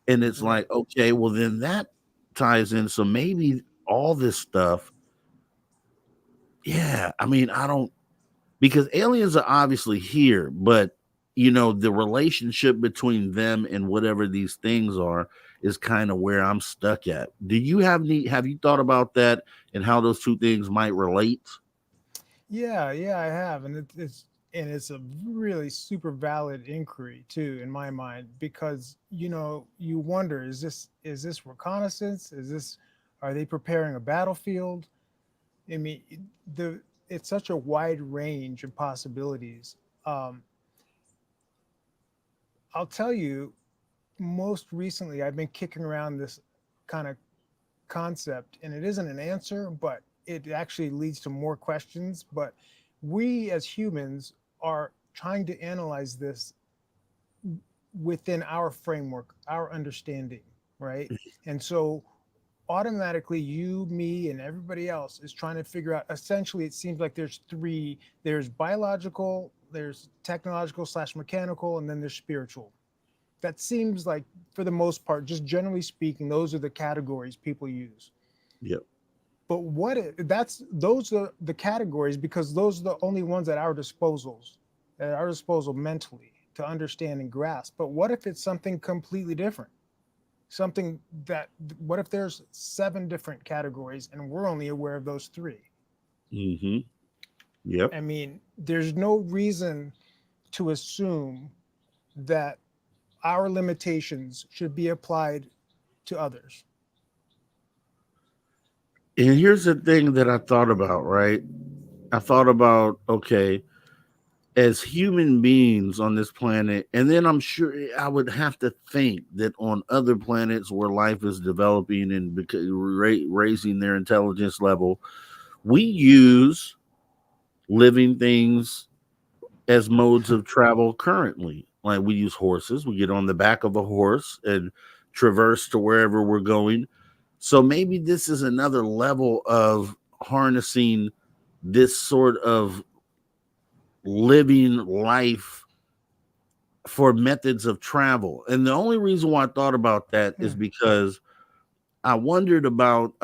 and it's Right. like, okay, well then that ties in. So maybe all this stuff, yeah. I mean, I don't, because aliens are obviously here, but the relationship between them and whatever these things are is kind of where I'm stuck at. Do you have you thought about that and how those two things might relate? Yeah, I have, and it's a really super valid inquiry too, in my mind, because you wonder, is this reconnaissance? Are they preparing a battlefield? I mean, the it's such a wide range of possibilities. Um, I'll tell you, most recently, I've been kicking around this kind of concept, and it isn't an answer, but it actually leads to more questions. But we as humans are trying to analyze this within our framework, our understanding, right? And so automatically you, me, and everybody else is trying to figure out, essentially it seems like there's three: there's biological, there's technological slash mechanical, and then there's spiritual. That seems like, for the most part, just generally speaking, those are the categories people use. Yep. But that's those are the categories, because those are the only ones at our disposal mentally, to understand and grasp. But what if it's something completely different? Something that What if there's seven different categories and we're only aware of those three? Mm-hmm. Yep. I mean, there's no reason to assume that our limitations should be applied to others. And here's the thing that I thought about, right? I thought about, okay, as human beings on this planet, and then I'm sure I would have to think that on other planets where life is developing and raising their intelligence level, we use living things as modes of travel currently. Like we use horses, we get on the back of a horse and traverse to wherever we're going. So maybe this is another level of harnessing this sort of living life for methods of travel. And the only reason why I thought about that is Hmm. because I wondered about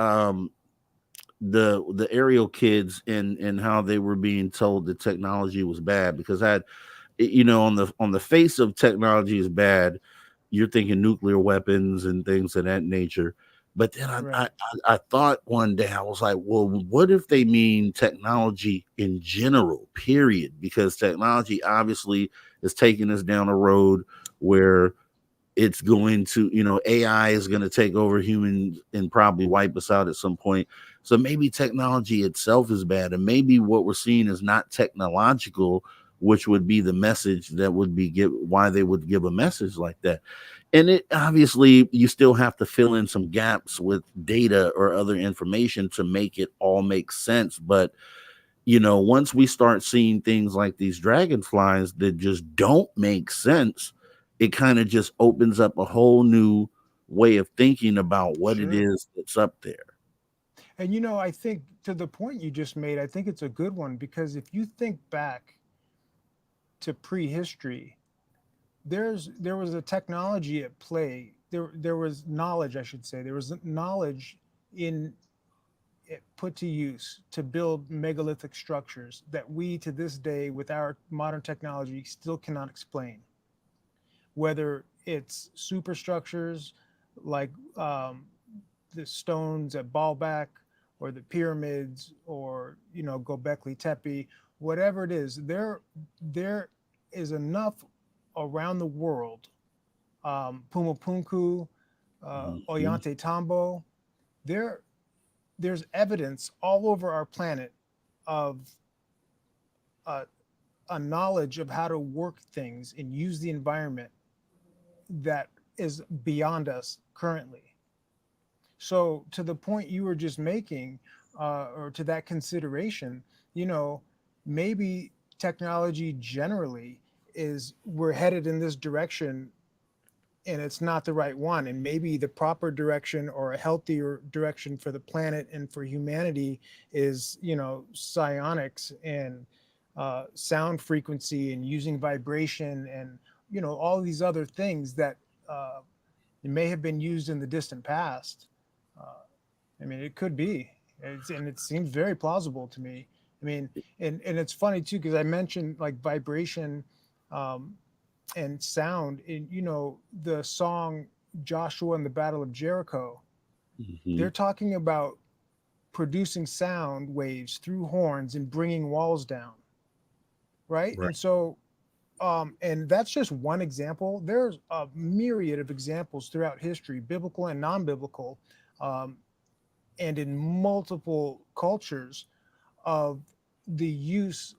the aerial kids and how they were being told that technology was bad. Because on the face of technology is bad, you're thinking nuclear weapons and things of that nature. But then Right. I thought one day, I was like, well, what if they mean technology in general, period? Because technology obviously is taking us down a road where it's going to, AI is going to take over humans and probably wipe us out at some point. So maybe technology itself is bad, and maybe what we're seeing is not technological, which would be the message that would be why they would give a message like that. And it obviously, you still have to fill in some gaps with data or other information to make it all make sense. But once we start seeing things like these dragonflies that just don't make sense, it kind of just opens up a whole new way of thinking about what it Sure. is that's up there. And I think, to the point you just made, I think it's a good one, because if you think back to prehistory, there was a technology at play. There was knowledge, I should say. There was knowledge in put to use to build megalithic structures that we, to this day, with our modern technology, still cannot explain. Whether it's superstructures like the stones at Baalbek, or the pyramids, or Gobekli Tepe, whatever it is, there is enough around the world. Pumapunku, Mhm. Ollanta Tambo, there there's evidence all over our planet of uh, a knowledge of how to work things and use the environment that is beyond us currently. So to the point you were just making, or to that consideration, you know, maybe technology generally is we're headed in this direction and it's not the right one. And maybe the proper direction or a healthier direction for the planet and for humanity is, you know, psionics and sound frequency and using vibration and, you know, all these other things that may have been used in the distant past. Uh, I mean, it could be, and it seems very plausible to me. I mean, and it's funny too because I mentioned like vibration um, and sound. In you know the song Joshua and the Battle of Jericho, Mhm. they're talking about producing sound waves through horns and bringing walls down, right? Right. And so, and that's just one example. There's a myriad of examples throughout history, biblical and non-biblical, um, and in multiple cultures of the use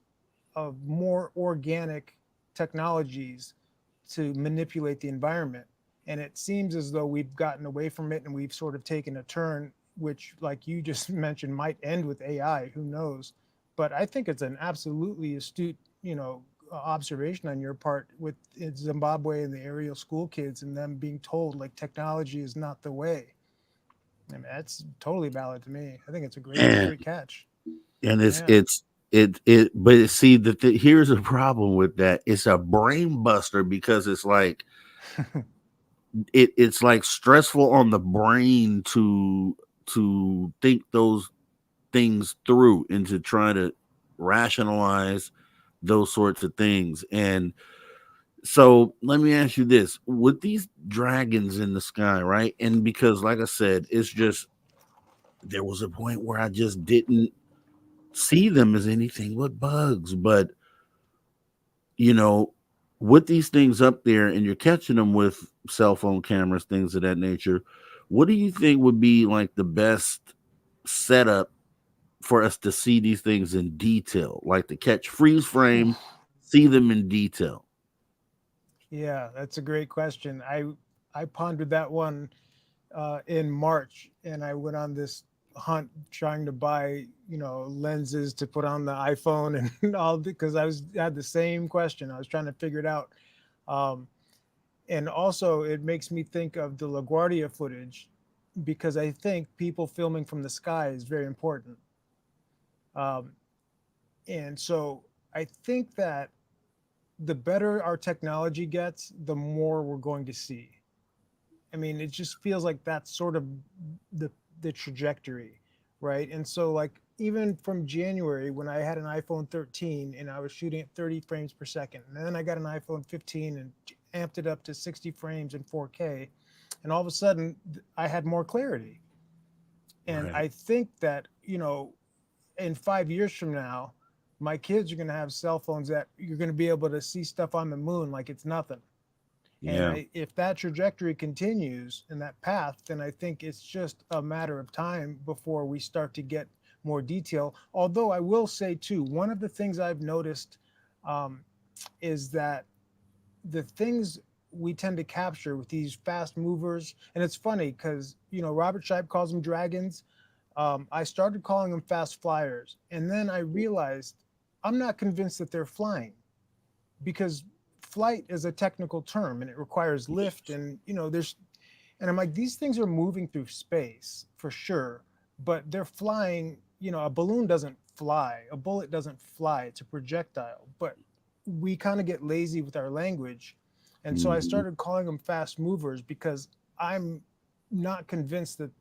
of more organic technologies to manipulate the environment. And it seems as though we've gotten away from it and we've sort of taken a turn, which, like you just mentioned, might end with AI. Who knows? But I think it's an absolutely astute, you know, observation on your part with Zimbabwe and the aerial school kids and them being told like technology is not the way. I mean, that's totally valid to me. I think it's a And great catch. and Yeah. but see here's a problem with that. It's a brain buster because it's like it's like stressful on the brain to think those things through and to try to rationalize those sorts of things. And so let me ask you this: with these dragons in the sky, right? And because, like I said, it's just there was a point where I just didn't see them as anything but bugs. But you know, with these things up there, and you're catching them with cell phone cameras, things of that nature. What do you think would be like the best setup for us to see these things in detail, like to catch freeze frame, see them in detail? Yeah, that's a great question. I pondered that one in March, and I went on this hunt trying to buy, you know, lenses to put on the iPhone and all because had the same question. I was trying to figure it out, um, and also it makes me think of the LaGuardia footage because I think people filming from the sky is very important. Um, and so I think that the better our technology gets, the more we're going to see. I mean, it just feels like that's sort of the the trajectory, right? And so like even from January when I had an iPhone 13 and I was shooting at 30 frames per second, and then I got an iPhone 15 and amped it up to 60 frames in 4K, and all of a sudden I had more clarity. And Right. I think that, you know, in 5 years from now, my kids are going to have cell phones that you're going to be able to see stuff on the moon like it's nothing. And Yeah. if that trajectory continues in that path, then I think it's just a matter of time before we start to get more detail. Although I will say too, one of the things I've noticed um, is that the things we tend to capture with these fast movers, and it's funny because you know Robert Shipe calls them dragons. I started calling them fast flyers, and then I realized I'm not convinced that they're flying because flight is a technical term and it requires lift and you know there's and I'm like these things are moving through space for sure, but they're flying. You know, a balloon doesn't fly, a bullet doesn't fly, it's a projectile. But we kind of get lazy with our language, and so I Mhm. started calling them fast movers because I'm not convinced that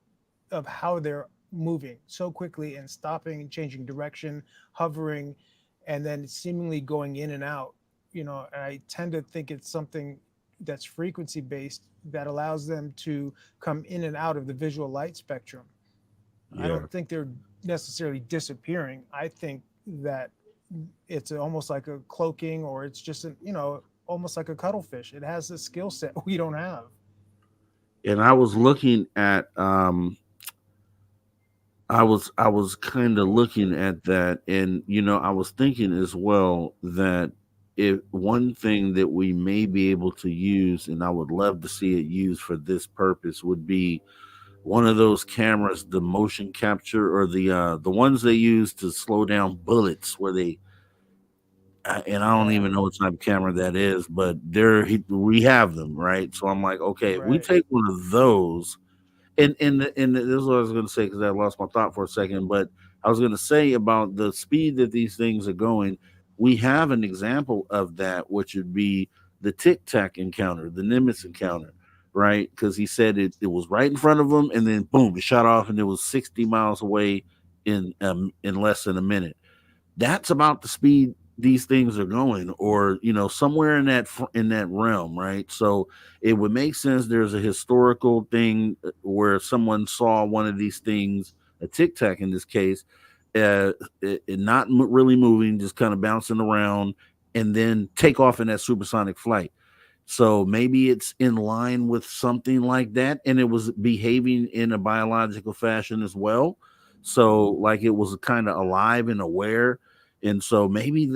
of how they're moving so quickly and stopping and changing direction, hovering, and then seemingly going in and out. You know, I tend to think it's something that's frequency based that allows them to come in and out of the visual light spectrum. I Yeah. don't think they're necessarily disappearing. I think that it's almost like a cloaking or it's just an, you know, almost like a cuttlefish. It has a skill set we don't have. And I was looking at I was kind of looking at that, and I was thinking as well that if one thing that we may be able to use, and I would love to see it used for this purpose, would be one of those cameras, the motion capture, or the ones they use to slow down bullets, where they and I don't Yeah. even know what type of camera that is, but we have them, right? So I'm like, okay, if we Right. take one of those, this is what I was going to say because I lost my thought for a second. But I was going to say about the speed that these things are going. We have an example of that, which would be the Tic Tac encounter, the Nimitz encounter, right? Because he said it was right in front of him, and then boom, it shot off, and it was 60 miles away in less than a minute. That's about the speed these things are going, or somewhere in that realm, right? So it would make sense there's a historical thing where someone saw one of these things, a tic tac in this case, it not really moving, just kind of bouncing around, and then take off in that supersonic flight. So maybe it's in line with something like that, and it was behaving in a biological fashion as well. So like it was kind of alive and aware, and so maybe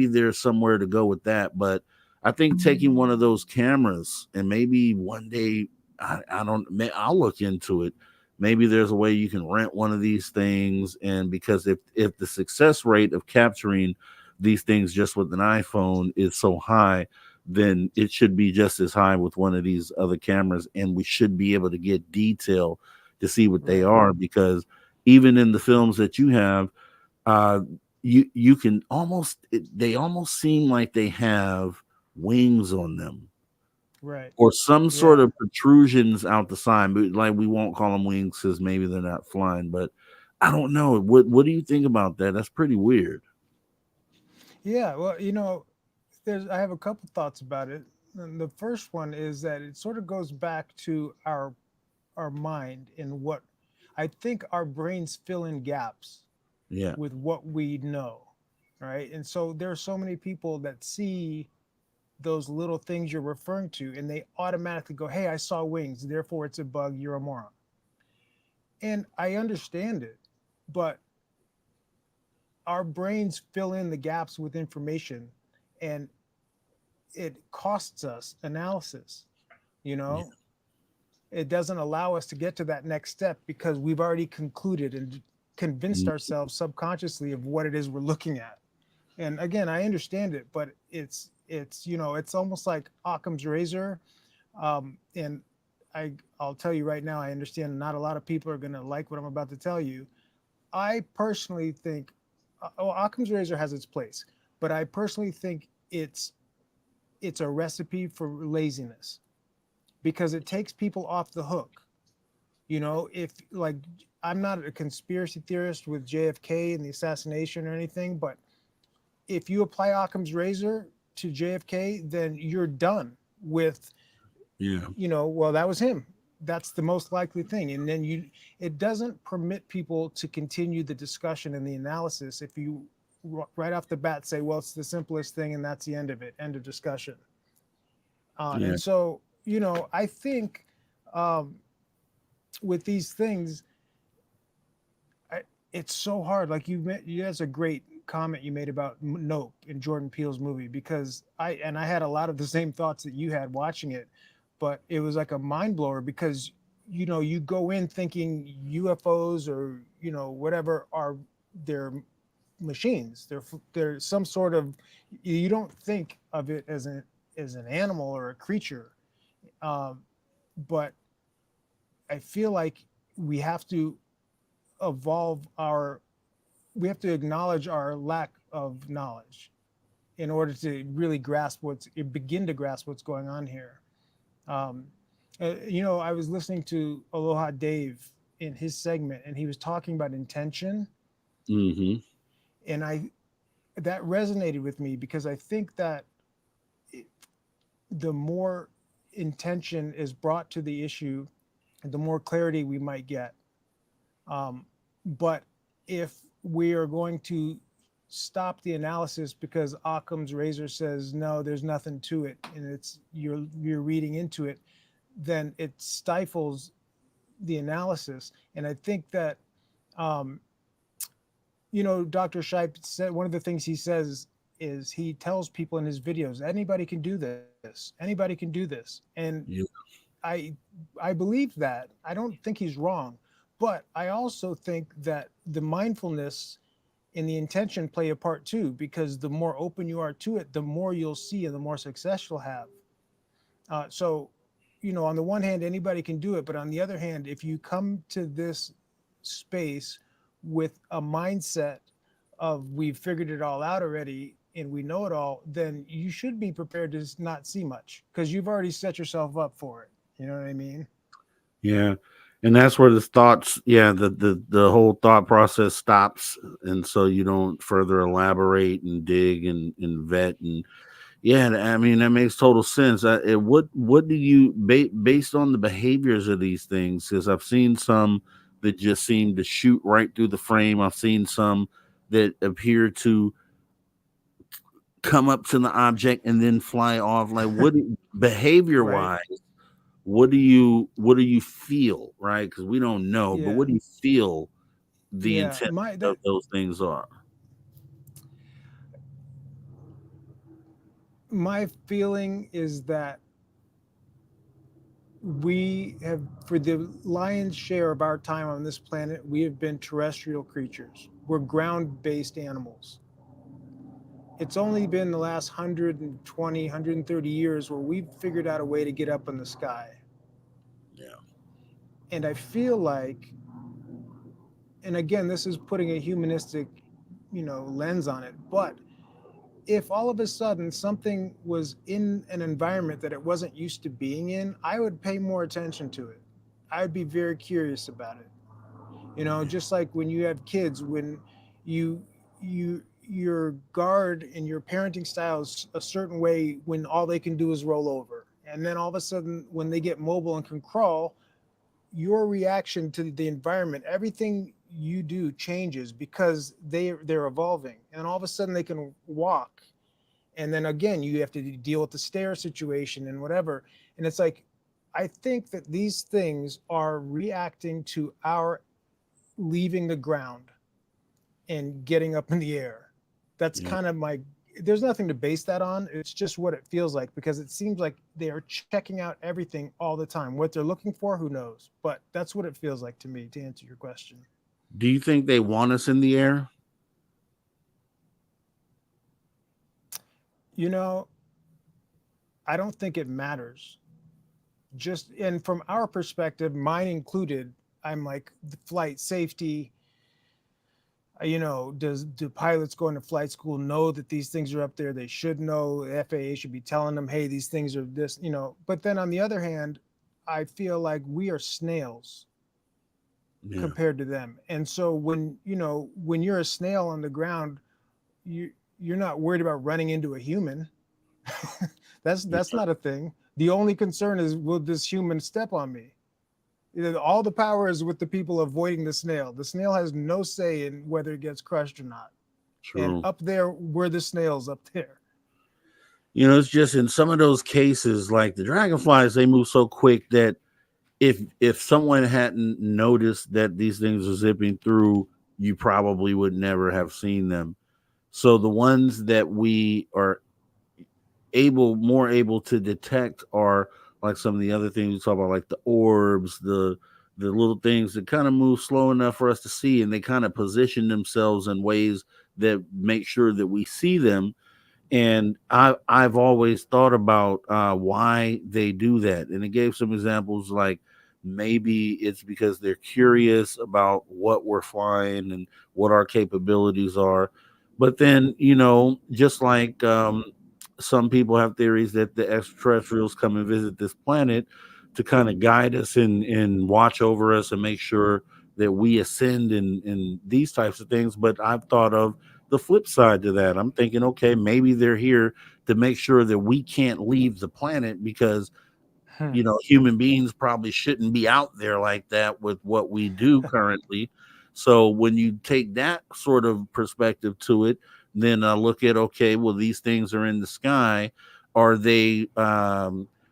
there's somewhere to go with that. But I think taking one of those cameras and maybe one day, I don't, I'll look into it. Maybe there's a way you can rent one of these things, and because if the success rate of capturing these things just with an iPhone is so high, then it should be just as high with one of these other cameras, and we should be able to get detail to see what they Right. are. Because even in the films that you have, uh, you can they almost seem like they have wings on them Right. or some sort Yeah. of protrusions out the side. But like we won't call them wings because maybe they're not flying. But I don't know. What do you think about that? That's pretty weird. Yeah. Well, there's I have a couple thoughts about it. And the first one is that it sort of goes back to our mind and what I think our brains fill in gaps Yeah. with what we know, right? And so there are so many people that see those little things you're referring to and they automatically go, "Hey, I saw wings, therefore it's a bug, you're a moron." And I understand it, but our brains fill in the gaps with information and it costs us analysis, you Yeah. know? It doesn't allow us to get to that next step because we've already concluded and convinced Mm, ourselves subconsciously of what it is we're looking at. And again, I understand it, but it's almost like Occam's razor. And I'll tell you right now, I understand not a lot of people are going to like what I'm about to tell you. I personally think, Occam's razor has its place, but I personally think it's a recipe for laziness because it takes people off the hook. If like I'm not a conspiracy theorist with JFK and the assassination or anything, but if you apply Occam's razor to JFK, then you're done with, yeah. well, that was him. That's the most likely thing. And then it doesn't permit people to continue the discussion and the analysis if you right off the bat say, well, it's the simplest thing and that's the end of it, end of discussion. Yeah. And so, I think um, with these things, I, it's so hard. Like that's a great comment you made about Nope in Jordan Peele's movie because I had a lot of the same thoughts that you had watching it, but it was like a mind blower because you go in thinking UFOs or whatever are their machines. They're some sort of you don't think of it as an animal or a creature, um, but I feel like we have to evolve our we have to acknowledge our lack of knowledge in order to really begin to grasp what's going on here. Um, I was listening to Aloha Dave in his segment, and he was talking about intention, Hmm. and I that resonated with me because I think that it, the more intention is brought to the issue, the more clarity we might get. But if we are going to stop the analysis because Occam's razor says no, there's nothing to it, and you're reading into it, then it stifles the analysis. And I think that Um, Dr. Shipe said one of the things he says is he tells people in his videos, anybody can do this, anybody can do this, and Yeah. I I believe that. I don't think he's wrong, but I also think that the mindfulness and the intention play a part too, because the more open you are to it, the more you'll see and the more success you'll have. So, on the one hand, anybody can do it, but on the other hand, if you come to this space with a mindset of we've figured it all out already and we know it all, then you should be prepared to not see much because you've already set yourself up for it. You know what I mean? Yeah. And that's where the thoughts, yeah, the whole thought process stops. And so you don't further elaborate and dig and vet. And yeah, I mean, that makes total sense. What do you, based on the behaviors of these things, because I've seen some that just seem to shoot right through the frame. I've seen some that appear to come up to the object and then fly off. Like, behavior Right. wise, what do you feel, right? Because we don't know, but Yeah. what do you feel the Yeah. intent of those things are? My feeling is that we have, for the lion's share of our time on this planet, we have been terrestrial creatures. We're ground based animals. It's only been the last 120, 130 years where we've figured out a way to get up in the sky. Yeah. And I feel like, and again, this is putting a humanistic, lens on it, but if all of a sudden something was in an environment that it wasn't used to being in, I would pay more attention to it. I would be very curious about it. Just like when you have kids, when you your guard and your parenting style is a certain way when all they can do is roll over. And then all of a sudden when they get mobile and can crawl, your reaction to the environment, everything you do changes because they're evolving. And all of a sudden they can walk, and then again you have to deal with the stair situation and whatever. And it's like, I think that these things are reacting to our leaving the ground and getting up in the air. That's Yeah. kind of my, there's nothing to base that on, it's just what it feels like, because it seems like they are checking out everything all the time. What they're looking for, who knows, but that's what it feels like to me, to answer your question. Do you think they want us in the air? you know I don't think it matters. Just, and from our perspective, mine included, I'm like, the flight safety. Do pilots going to flight school know that these things are up there? They should know. The FAA should be telling them, hey, these things are this. But then on the other hand, I feel like we are snails Yeah. compared to them. And so when you're a snail on the ground, you're not worried about running into a human. That's Yeah. not a thing. The only concern is, will this human step on me? All the power is with the people avoiding the snail. The snail has no say in whether it gets crushed or not. And True. up there, we're the snails up there. It's just in some of those cases, like the dragonflies, they move so quick that if someone hadn't noticed that these things are zipping through, you probably would never have seen them. So the ones that we are more able to detect are like some of the other things we talk about, like the orbs, the little things that kind of move slow enough for us to see, and they kind of position themselves in ways that make sure that we see them. And I've always thought about why they do that, and it gave some examples, like maybe it's because they're curious about what we're flying and what our capabilities are. But then, just like some people have theories that the extraterrestrials come and visit this planet to kind of guide us and watch over us and make sure that we ascend and these types of things. But I've thought of the flip side to that. I'm thinking, okay, maybe they're here to make sure that we can't leave the planet because Hmm. human beings probably shouldn't be out there like that with what we do currently. So when you take that sort of perspective to it, then I look at, okay, well, these things are in the sky. Are they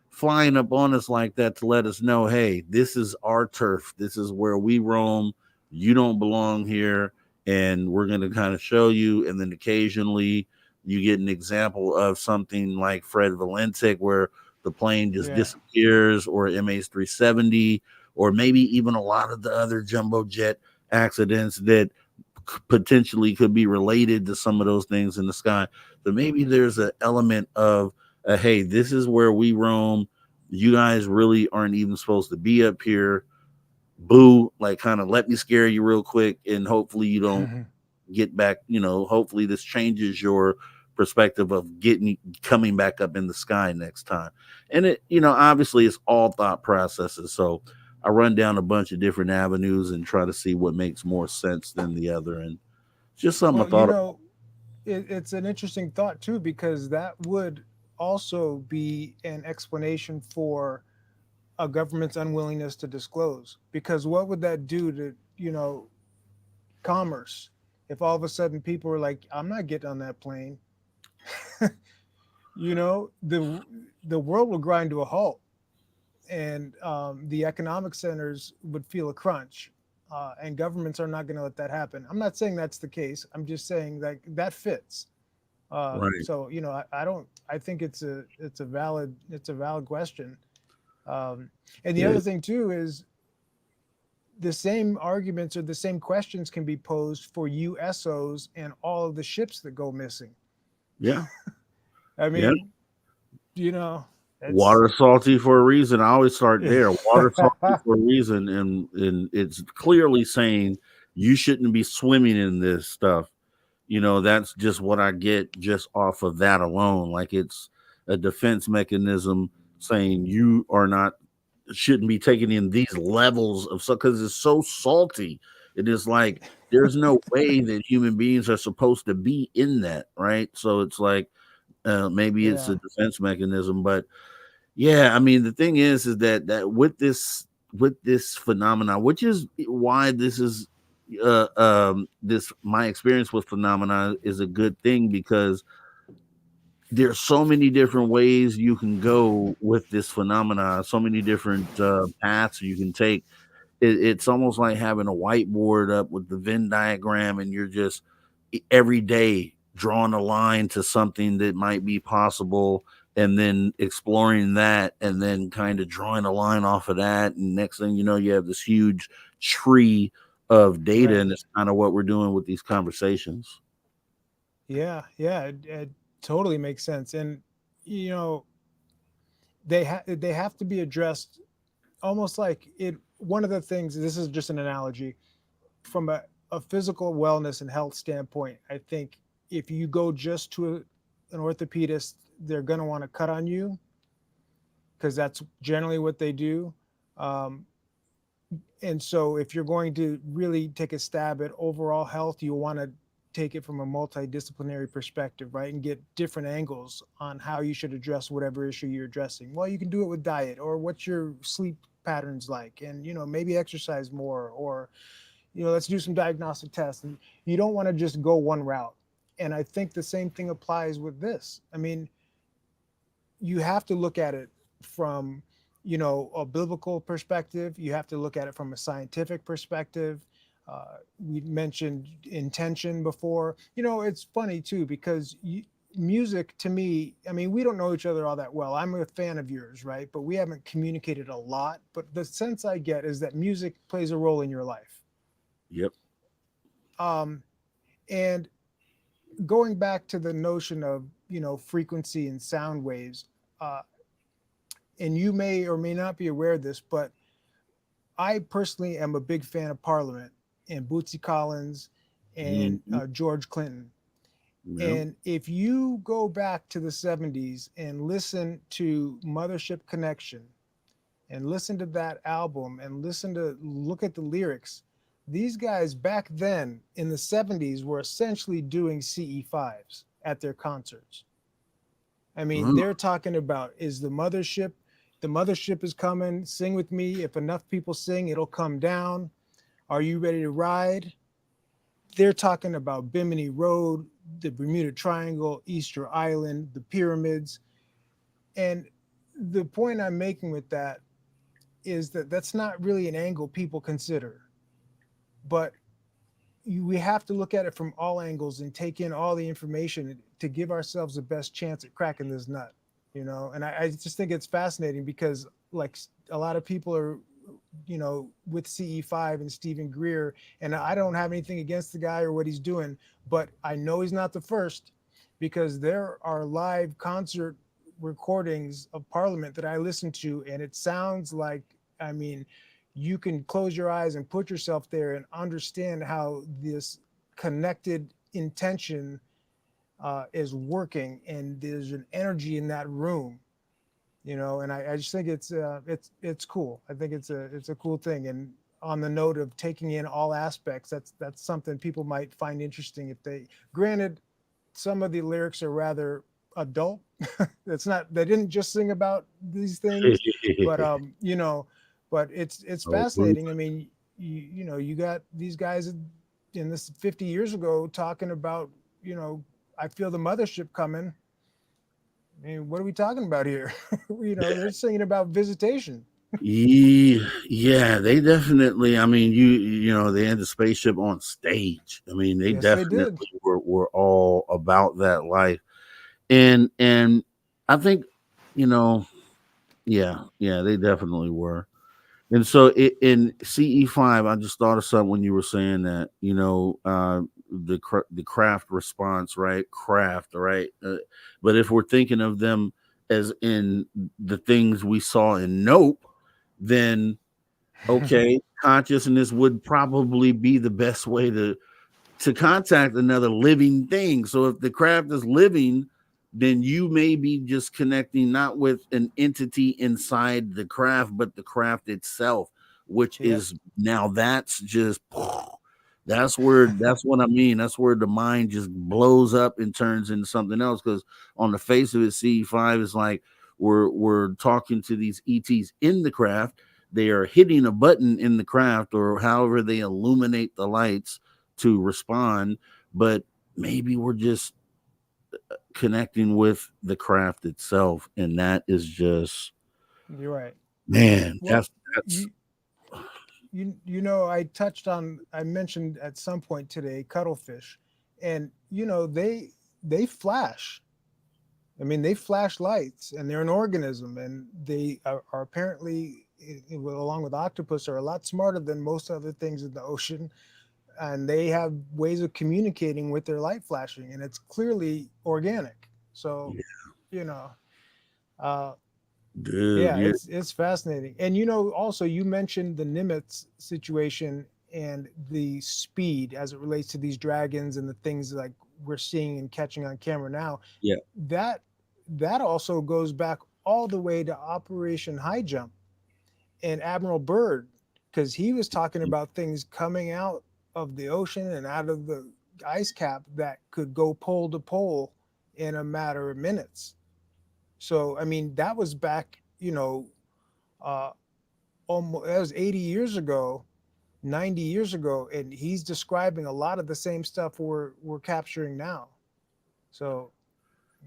flying up on us like that to let us know, hey, this is our turf. This is where we roam. you don't belong here, and we're going to kind of show you. And then occasionally you get an example of something like Fred Valentic, where the plane just Yeah. disappears, or MH370, or maybe even a lot of the other jumbo jet accidents that potentially could be related to some of those things in the sky. So maybe there's an element of, hey, this is where we roam. You guys really aren't even supposed to be up here. Boo, like kind of let me scare you real quick, and hopefully you don't get back. Hopefully this changes your perspective of coming back up in the sky next time. And obviously it's all thought processes. So I run down a bunch of different avenues and try to see what makes more sense than the other. And it's just something I Well, you thought of. know, it's an interesting thought too, because that would also be an explanation for a government's unwillingness to disclose. Because what would that do to, commerce? If all of a sudden people were like, I'm not getting on that plane, the world will grind to a halt, and the economic centers would feel a crunch. And governments are not going to let that happen. I'm not saying that's the case. I'm just saying that that fits. Right. So I don't. I think it's a valid question. And the Yeah. other thing too is the same arguments or the same questions can be posed for USOs and all of the ships that go missing. Yeah. I Yeah. mean, you know, it's Water salty for a reason. I always start there. Water salty for a reason, and it's clearly saying you shouldn't be swimming in this stuff. That's just what I get just off of that alone. Like it's a defense mechanism saying you are not shouldn't be taking in these levels of stuff because it's so salty. It is like there's no way that human beings are supposed to be in that, right? So it's like maybe it's a yeah, defense mechanism, but yeah, I mean the thing is that with this phenomena, which is why this is this my experience with phenomena is a good thing, because there's so many different ways you can go with this phenomena, so many different paths you can take. It's almost like having a whiteboard up with the Venn diagram, and you're just every day drawing a line to something that might be possible, and then exploring that, and then kind of drawing a line off of that. And next thing you know, you have this huge tree of data, right. and it's kind of what we're doing with these conversations. Yeah. It totally makes sense. And you know, they have to be addressed almost like it. One of the things, this is just an analogy, from a physical wellness and health standpoint, I think if you go just to an orthopedist, they're going to want to cut on you because that's generally what they do. Um, and so if you're going to really take a stab at overall health, you want to take it from a multidisciplinary perspective, right? And get different angles on how you should address whatever issue you're addressing. Well, you can do it with diet, or what's your sleep patterns like, and maybe exercise more, or let's do some diagnostic tests. And you don't want to just go one route. And I think the same thing applies with this. I mean, you have to look at it from, a biblical perspective. You have to look at it from a scientific perspective. We mentioned intention before. It's funny too, because music to me, I mean, we don't know each other all that well. I'm a fan of yours, right? But we haven't communicated a lot. But the sense I get is that music plays a role in your life. Yep. Um, and going back to the notion of frequency and sound waves, uh, and you may or may not be aware of this, but I personally am a big fan of Parliament and Bootsy Collins and Mhm. George Clinton. Yep. And if you go back to the 70s and listen to Mothership Connection and listen to that album and look at the lyrics, these guys back then in the 70s were essentially doing CE5s at their concerts. I mean, Uh, they're talking about, is the mothership is coming, sing with me. If enough people sing, it'll come down. Are you ready to ride? They're talking about Bimini Road, the Bermuda Triangle, Easter Island, the pyramids. And the point I'm making with that is that that's not really an angle people consider. but we have to look at it from all angles and take in all the information to give ourselves the best chance at cracking this nut, you know. And I just think it's fascinating because like a lot of people are, you know, with CE5 and Stephen Greer, and I don't have anything against the guy or what he's doing, but I know he's not the first, because there are live concert recordings of Parliament that I listen to, and it sounds like, I mean, you can close your eyes and put yourself there and understand how this connected intention is working, and there's an energy in that room, you know. And I just think it's cool. I think it's a cool thing. And on the note of taking in all aspects, that's something people might find interesting. If they, granted, some of the lyrics are rather adult. It's not, they didn't just sing about these things, but you know, but it's Oh, fascinating. I mean, you know, you got these guys in this 50 years ago talking about, you know, I feel the mothership coming. I mean, what are we talking about here? You know, they're singing about visitation. yeah, they definitely. I mean, you know, they had the spaceship on stage. I mean, they Yes, they did. definitely were all about that life. And I think, you know, yeah, they definitely were. And so in CE5, I just thought of something when you were saying that, you know, the craft response, right? Craft, right? But if we're thinking of them as in the things we saw in Nope, then okay, consciousness would probably be the best way to contact another living thing. So if the craft is living, then you may be just connecting not with an entity inside the craft, but the craft itself, which Yep. is now that's just that's where that's what I mean. That's where the mind just blows up and turns into something else. Because on the face of it, C5 is like we're talking to these ETs in the craft. They are hitting a button in the craft, or however they illuminate the lights to respond, but maybe we're just connecting with the craft itself, and that is just, You're right. man, Well, that's you you know, I mentioned at some point today cuttlefish, and you know, they flash. I mean, they flash lights, and they're an organism, and they are apparently, along with octopus, are a lot smarter than most other things in the ocean, and they have ways of communicating with their light flashing, and it's clearly organic. So, you know, uh, dude. yeah, Yeah, it's fascinating. And you know, also you mentioned the Nimitz situation and the speed as it relates to these dragons and the things like we're seeing and catching on camera now. yeah, That that also goes back all the way to Operation High Jump and Admiral Byrd, because he was talking about things coming out of the ocean and out of the ice cap that could go pole to pole in a matter of minutes. So I mean, that was back, you know, uh, almost, that was 80 years ago, 90 years ago, and he's describing a lot of the same stuff we're capturing now. So,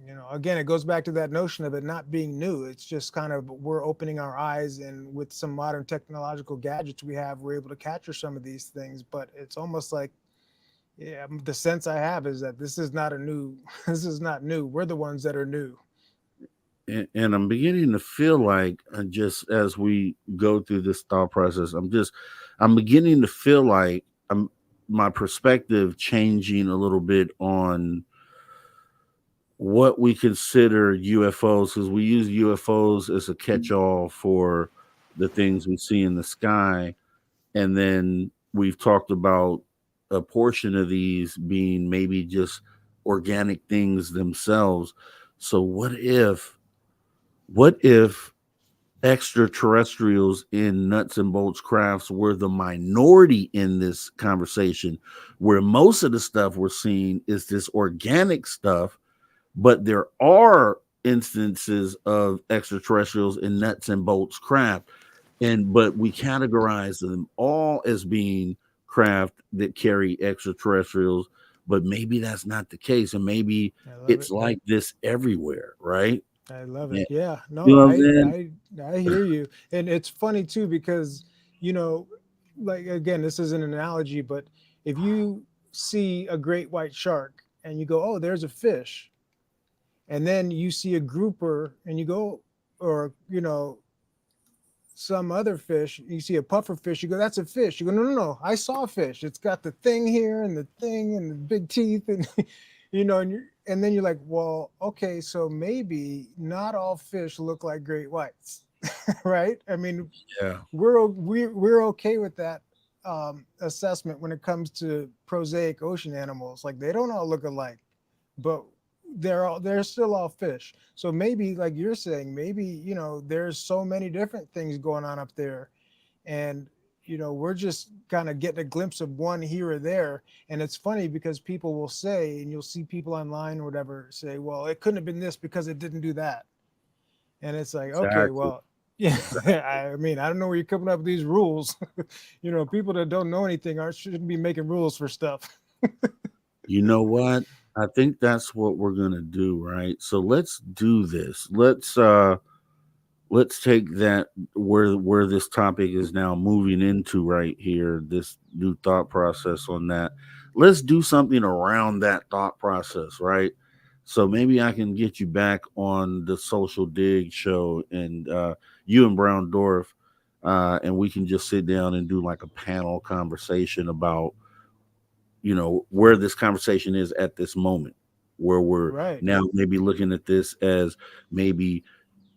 you know, again, it goes back to that notion of it not being new. It's just kind of we're opening our eyes, and with some modern technological gadgets we have, we're able to capture some of these things. But it's almost like, yeah, the sense I have is that this is not a new, this is not new. We're the ones that are new. and I'm beginning to feel like, just as we go through this thought process, I'm beginning to feel like I'm my perspective changing a little bit on what we consider UFOs, because we use UFOs as a catch-all for the things we see in the sky, and then we've talked about a portion of these being maybe just organic things themselves. So what if extraterrestrials in nuts and bolts crafts were the minority in this conversation, where most of the stuff we're seeing is this organic stuff, but there are instances of extraterrestrials in nuts and bolts craft, and but we categorize them all as being craft that carry extraterrestrials, but maybe that's not the case, and maybe I love it's it. like this everywhere, right? I love Yeah. it. Yeah, You no, know what I'm saying? I hear you, and it's funny too because, you know, like, again, this is an analogy, but if you see a great white shark and you go, oh, there's a fish, and then you see a grouper and you go, or some other fish, you see a puffer fish, you go, that's a fish. You go, no, no, no, I saw a fish. It's got the thing here and the thing and the big teeth, and and then you're like, well, okay, so maybe not all fish look like great whites, right? I mean, Yeah. we're okay with that assessment when it comes to prosaic ocean animals. Like, they don't all look alike, but they're still all fish. So maybe, like you're saying, maybe there's so many different things going on up there, and we're just kind of getting a glimpse of one here or there. And it's funny because people will say, and you'll see people online or whatever say, well, it couldn't have been this because it didn't do that. And it's like, okay, Exactly. well, yeah. I mean, I don't know where you're coming up with these rules. People that don't know anything shouldn't be making rules for stuff. You know what? I think that's what we're gonna do, right? So let's do this. Let's take that where this topic is now moving into right here, this new thought process on that. Let's do something around that thought process, right? So maybe I can get you back on the social dig show, and you and Brown Dwarf, and we can just sit down and do like a panel conversation about where this conversation is at this moment, where we're Right. now maybe looking at this as maybe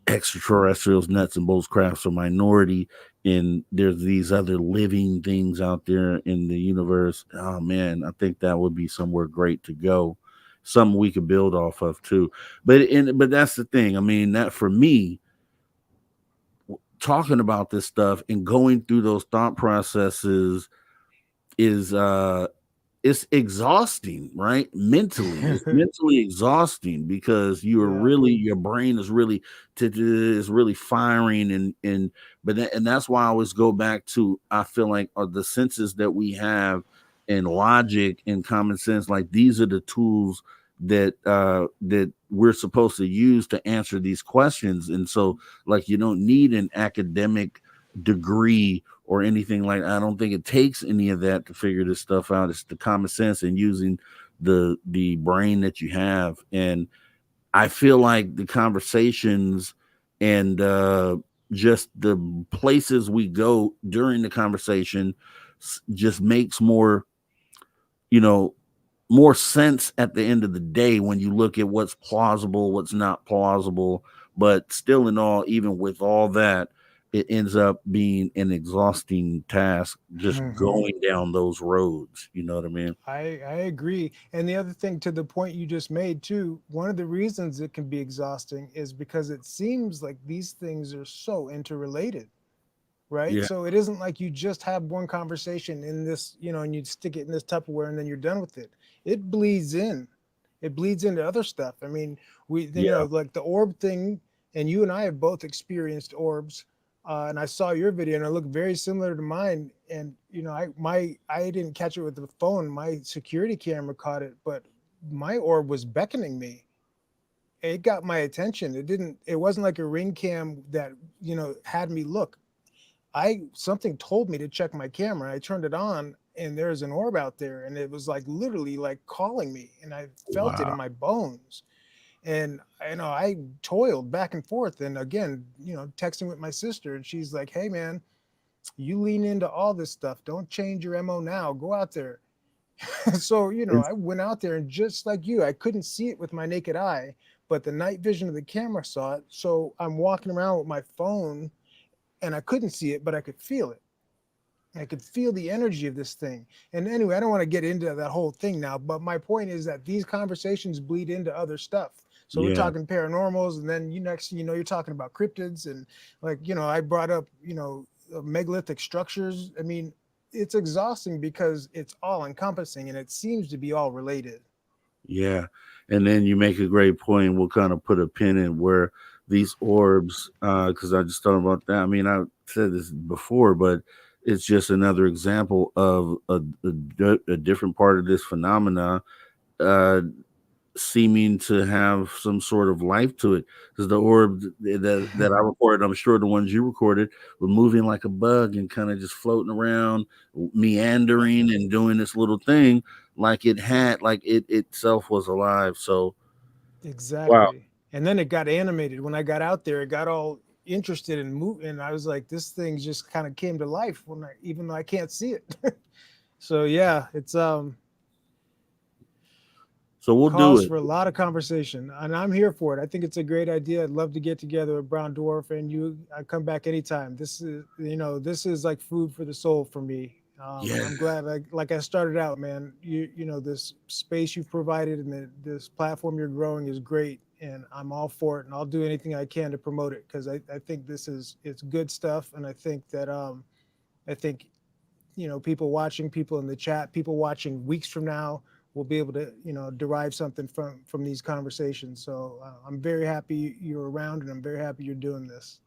extraterrestrials, nuts and bolts crafts are minority, and there's these other living things out there in the universe. Oh man, I think that would be somewhere great to go, something we could build off of too. But that's the thing. I mean, that for me, talking about this stuff and going through those thought processes is it's exhausting, right? Mentally, it's mentally exhausting because your brain is really firing, and that's why I always go back to, I feel like, are the senses that we have, and logic and common sense, like these are the tools that we're supposed to use to answer these questions. And so, like, you don't need an academic degree or anything like that. I don't think it takes any of that to figure this stuff out. It's the common sense and using the brain that you have. And I feel like the conversations and just the places we go during the conversation just makes you know more sense at the end of the day when you look at what's plausible, what's not plausible. But still, in all, even with all that, it ends up being an exhausting task just Mhm. going down those roads. You know what I mean? I agree. And the other thing, to the point you just made too, one of the reasons it can be exhausting is because it seems like these things are so interrelated, right? Yeah, So it isn't like you just have one conversation in this, and you stick it in this Tupperware and then you're done with it. It bleeds in. It bleeds into other stuff. I mean, yeah, like the orb thing, and you and I have both experienced orbs. And I saw your video and it looked very similar to mine. And I didn't catch it with the phone. My security camera caught it, but my orb was beckoning me. It got my attention. It wasn't like a ring cam that, had me look. Something told me to check my camera. I turned it on and there's an orb out there, and it was like literally like calling me, and I felt it wow, in my bones. And I toiled back and forth, and again, texting with my sister, and she's like, hey man, you lean into all this stuff. Don't change your MO now. Go out there. So, it's, I went out there, and just like you, I couldn't see it with my naked eye, but the night vision of the camera saw it. So I'm walking around with my phone and I couldn't see it, but I could feel it. I could feel the energy of this thing. And anyway, I don't want to get into that whole thing now, but my point is that these conversations bleed into other stuff. So we're yeah, talking paranormals, and then next thing you know, you're talking about cryptids, and like, I brought up, megalithic structures. I mean, it's exhausting because it's all encompassing and it seems to be all related. yeah. And then you make a great point. We'll kind of put a pin in where these orbs, because I just thought about that. I mean, I said this before, but it's just another example of a different part of this phenomena. Uh, seeming to have some sort of life to it. Because the orb that I recorded, I'm sure the ones you recorded were moving like a bug and kind of just floating around, meandering and doing this little thing like it had, like it itself was alive. So, wow. Exactly. And then it got animated. When I got out there, it got all interested in move, and I was like, this thing just kind of came to life when I, even though I can't see it. So yeah, it's So we'll do cause it. for a lot of conversation, and I'm here for it. I think it's a great idea. I'd love to get together with Brown Dwarf and you. I come back anytime. This is, this is like food for the soul for me. Yeah. I'm glad, like I started out, man. This space you've provided and this platform you're growing is great, and I'm all for it. And I'll do anything I can to promote it because I think it's good stuff, and I think that I think people watching, people in the chat, people watching weeks from now will be able to derive something from these conversations. So I'm very happy you're around, and I'm very happy you're doing this.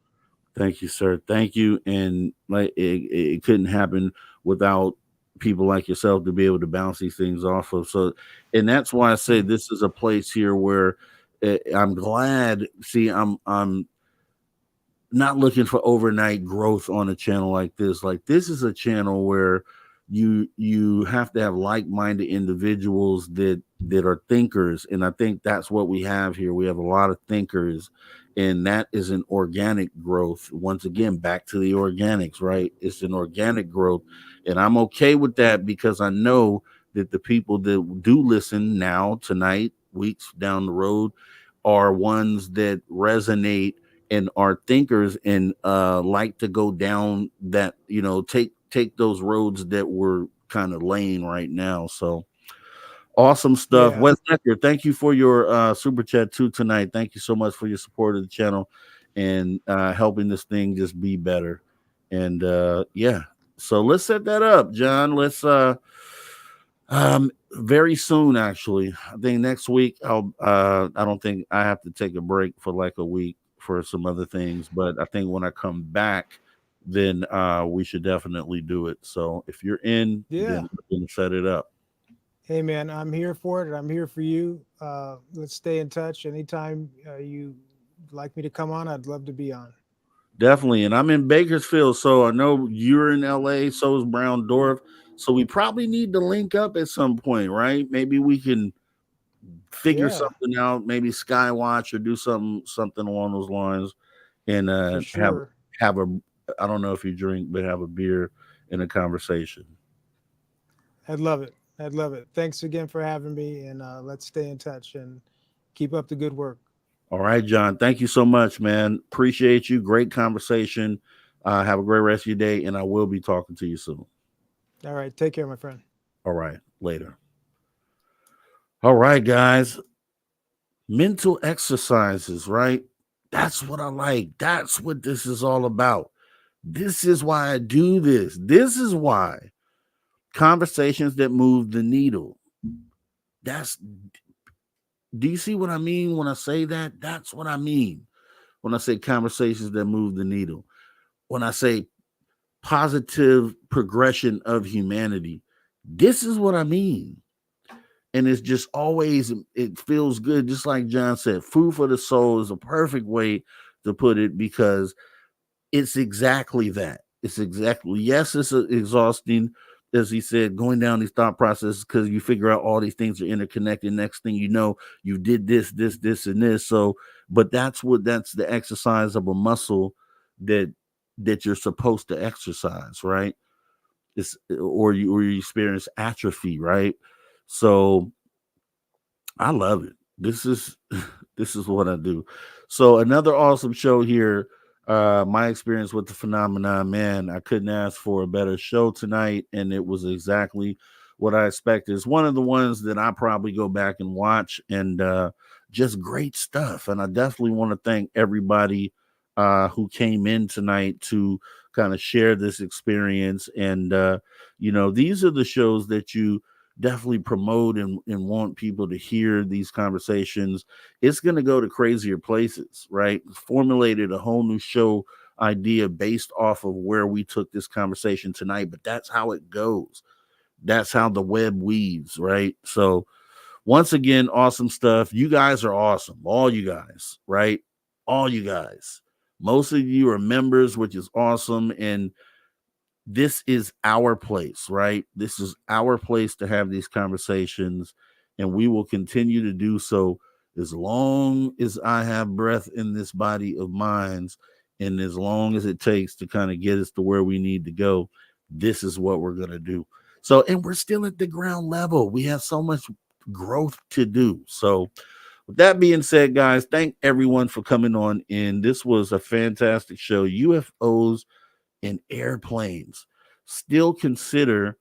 Thank you, sir. Thank you. And like it couldn't happen without people like yourself to be able to bounce these things off of. So, and that's why I say Mm. this is a place here where I'm glad. See, I'm not looking for overnight growth on a channel like this. Like this is a channel where you have to have like-minded individuals that are thinkers, and I think that's what we have here. We have a lot of thinkers, and that is an organic growth. Once again, back to the organics, right? It's an organic growth, and I'm okay with that because I know that the people that do listen now, tonight, weeks down the road, are ones that resonate and are thinkers and like to go down that, take those roads that we're kind of laying right now. So awesome stuff. Yeah. Wes Decker, thank you for your super chat too tonight. Thank you so much for your support of the channel and helping this thing just be better. And yeah, so let's set that up, John. Let's very soon, actually. I think next week I don't think I have to take a break for like a week for some other things, but I think when I come back, then we should definitely do it. So if you're in, Yeah. then we're gonna set it up. Hey, man, I'm here for it, and I'm here for you. Let's stay in touch. Anytime you like me to come on, I'd love to be on. Definitely. And I'm in Bakersfield, so I know you're in LA, so is Brown Dwarf. So we probably need to link up at some point, right? Maybe we can figure Yeah, something out, maybe Skywatch or do something along those lines, and for sure. have a, I don't know if you drink, but have a beer in a conversation. I'd love it. I'd love it. Thanks again for having me, and let's stay in touch and keep up the good work. All right, John. Thank you so much, man. Appreciate you. Great conversation. Have a great rest of your day, and I will be talking to you soon. All right. Take care, my friend. All right, later. All right, guys. Mental exercises, right? That's what I like. That's what this is all about. This is why I do this. This is why conversations that move the needle. That's, do you see what I mean when I say that? That's what I mean when I say conversations that move the needle. When I say positive progression of humanity, this is what I mean. And it's just always, it feels good. Just like John said, food for the soul is a perfect way to put it because it's exactly that. It's exactly, yes, it's exhausting, as he said, going down these thought processes because you figure out all these things are interconnected. Next thing you know, you did this, and this. So, but that's the exercise of a muscle that you're supposed to exercise, right? It's or you experience atrophy, right? So I love it. This is this is what I do. So another awesome show here. My experience with the phenomenon, man, I couldn't ask for a better show tonight, and it was exactly what I expected. It's one of the ones that I probably go back and watch, and just great stuff. And I definitely want to thank everybody who came in tonight to kind of share this experience. And these are the shows that you definitely promote and want people to hear these conversations. It's going to go to crazier places, right? Formulated a whole new show idea based off of where we took this conversation tonight, but that's how it goes. That's how the web weaves, right? So once again, awesome stuff. You guys are awesome. All you guys, right? All you guys. Most of you are members, which is awesome. And this is our place, right? This is our place to have these conversations, and we will continue to do so as long as I have breath in this body of mine, and as long as it takes to kind of get us to where we need to go. This is what we're going to do. So, and we're still at the ground level. We have so much growth to do. So, with that being said, guys, thank everyone for coming on in. This was a fantastic show. UFOs and airplanes. Still consider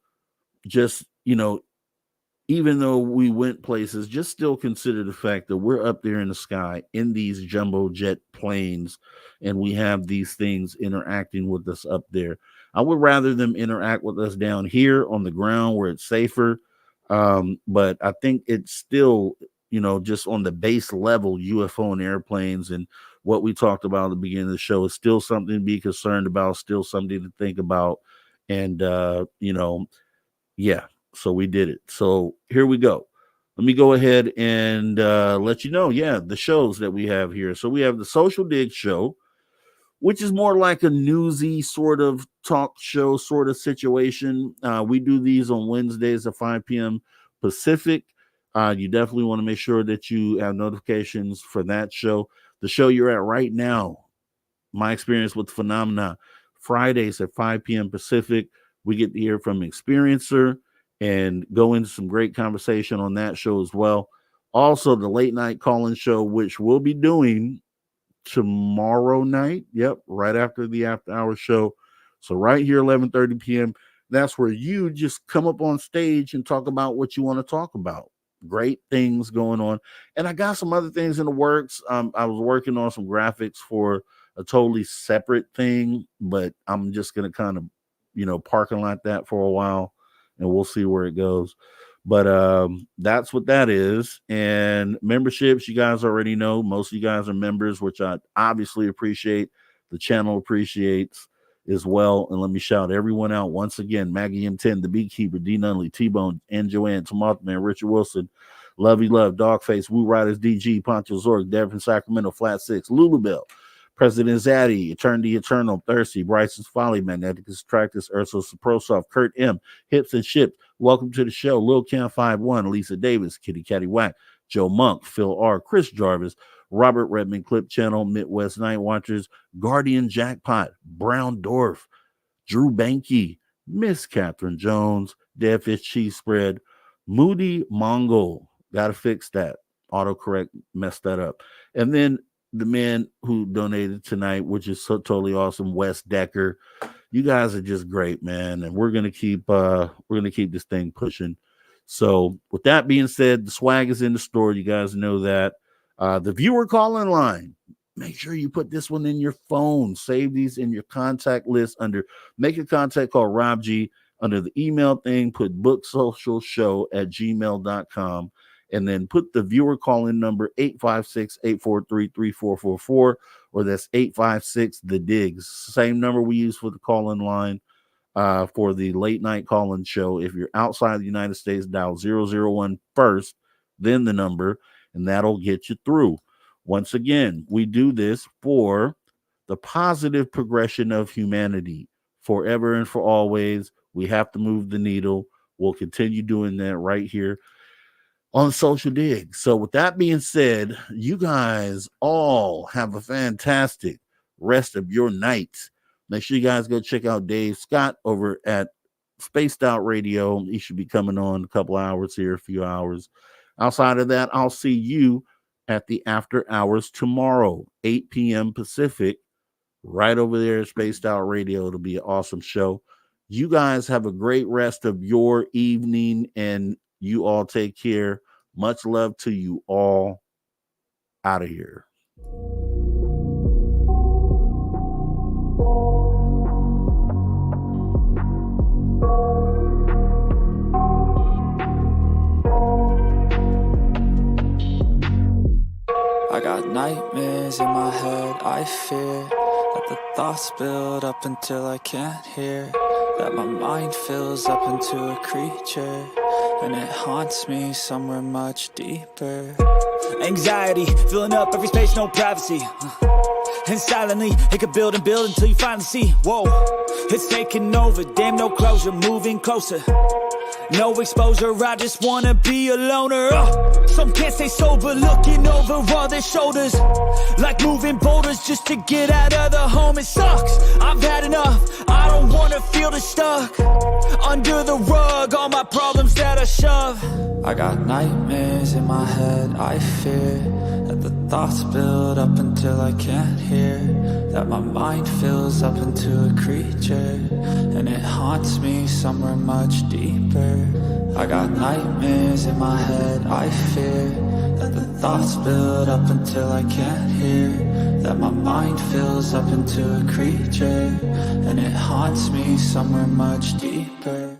just, even though we went places, just still consider the fact that we're up there in the sky in these jumbo jet planes, and we have these things interacting with us up there. I would rather them interact with us down here on the ground where it's safer. But I think it's still, just on the base level, UFO and airplanes and what we talked about at the beginning of the show is still something to be concerned about, still something to think about. And, yeah, so we did it. So here we go. Let me go ahead and let you know, the shows that we have here. So we have the Social Dig Show, which is more like a newsy sort of talk show sort of situation. We do these on Wednesdays at 5 p.m. Pacific. You definitely want to make sure that you have notifications for that show. The show you're at right now, My Experience with Phenomena, Fridays at 5 p.m. Pacific. We get to hear from an experiencer and go into some great conversation on that show as well. Also, the late night call-in show, which we'll be doing tomorrow night. Yep, right after the after hour show. So right here, 11:30 p.m. That's where you just come up on stage and talk about what you want to talk about. Great things going on. And I got some other things in the works. I was working on some graphics for a totally separate thing, but I'm just going to kind of, parking lot that for a while, and we'll see where it goes. But that's what that is. And memberships, you guys already know. Most of you guys are members, which I obviously appreciate. The channel appreciates as well. And let me shout everyone out once again. Maggie M10, The Beekeeper, D. Nunley, T-Bone, and Joanne, Tomato Man, Richard Wilson, Lovey Love, Dogface, Woo Riders, DG, Poncho Zorg, Devin, Sacramento, Flat Six, Lulubell, President Zaddy, Eternity Eternal, Thirsty, Bryson's Folly, Magneticus Tractus, Ursus Prosoft, Kurt M, Hips and Ships. Welcome to the show. Lil Cam 51, Lisa Davis, Kitty Catty Whack, Joe Monk, Phil R, Chris Jarvis, Robert Redmond, Clip Channel, Midwest Night Watchers, Guardian Jackpot, Brown Dwarf, Drew Banky, Miss Catherine Jones, Dead Fish Cheese Spread, Moody Mongol. Gotta fix that. Autocorrect messed that up. And then the man who donated tonight, which is so totally awesome, Wes Decker. You guys are just great, man, and we're gonna keep this thing pushing. So with that being said, the swag is in the store. You guys know that. The viewer call-in line. Make sure you put this one in your phone. Save these in your contact list under make a contact call Rob G. Under the email thing, put booksocialshow@gmail.com. And then put the viewer call-in number 856-843-3444, or that's 856 the DIGG. Same number we use for the call-in line for the late night call-in show. If you're outside the United States, dial 001 first, then the number, and that'll get you through. Once again, we do this for the positive progression of humanity forever and for always. We have to move the needle. We'll continue doing that right here on Social Dig. So with that being said, you guys all have a fantastic rest of your night. Make sure you guys go check out Dave Scott over at Spaced Out Radio. He should be coming on a couple hours here, a few hours. Outside of that, I'll see you at the after hours tomorrow, 8 p.m. Pacific, right over there at Spaced Out Radio. It'll be an awesome show. You guys have a great rest of your evening, and you all take care. Much love to you all. Out of here. I got nightmares in my head, I fear that the thoughts build up until I can't hear, that my mind fills up into a creature, and it haunts me somewhere much deeper. Anxiety, filling up every space, no privacy. And silently, it could build and build until you finally see, whoa, it's taking over, damn, no closure, moving closer. No exposure, I just wanna be a loner. Some can't stay sober, looking over all their shoulders, like moving boulders just to get out of the home. It sucks, I've had enough, I don't wanna feel the stuck under the rug, all my problems that I shove. I got nightmares in my head, I fear that the thoughts build up until I can't hear, that my mind fills up into a creature, and it haunts me somewhere much deeper. I got nightmares in my head, I fear that the thoughts build up until I can't hear, that my mind fills up into a creature, and it haunts me somewhere much deeper.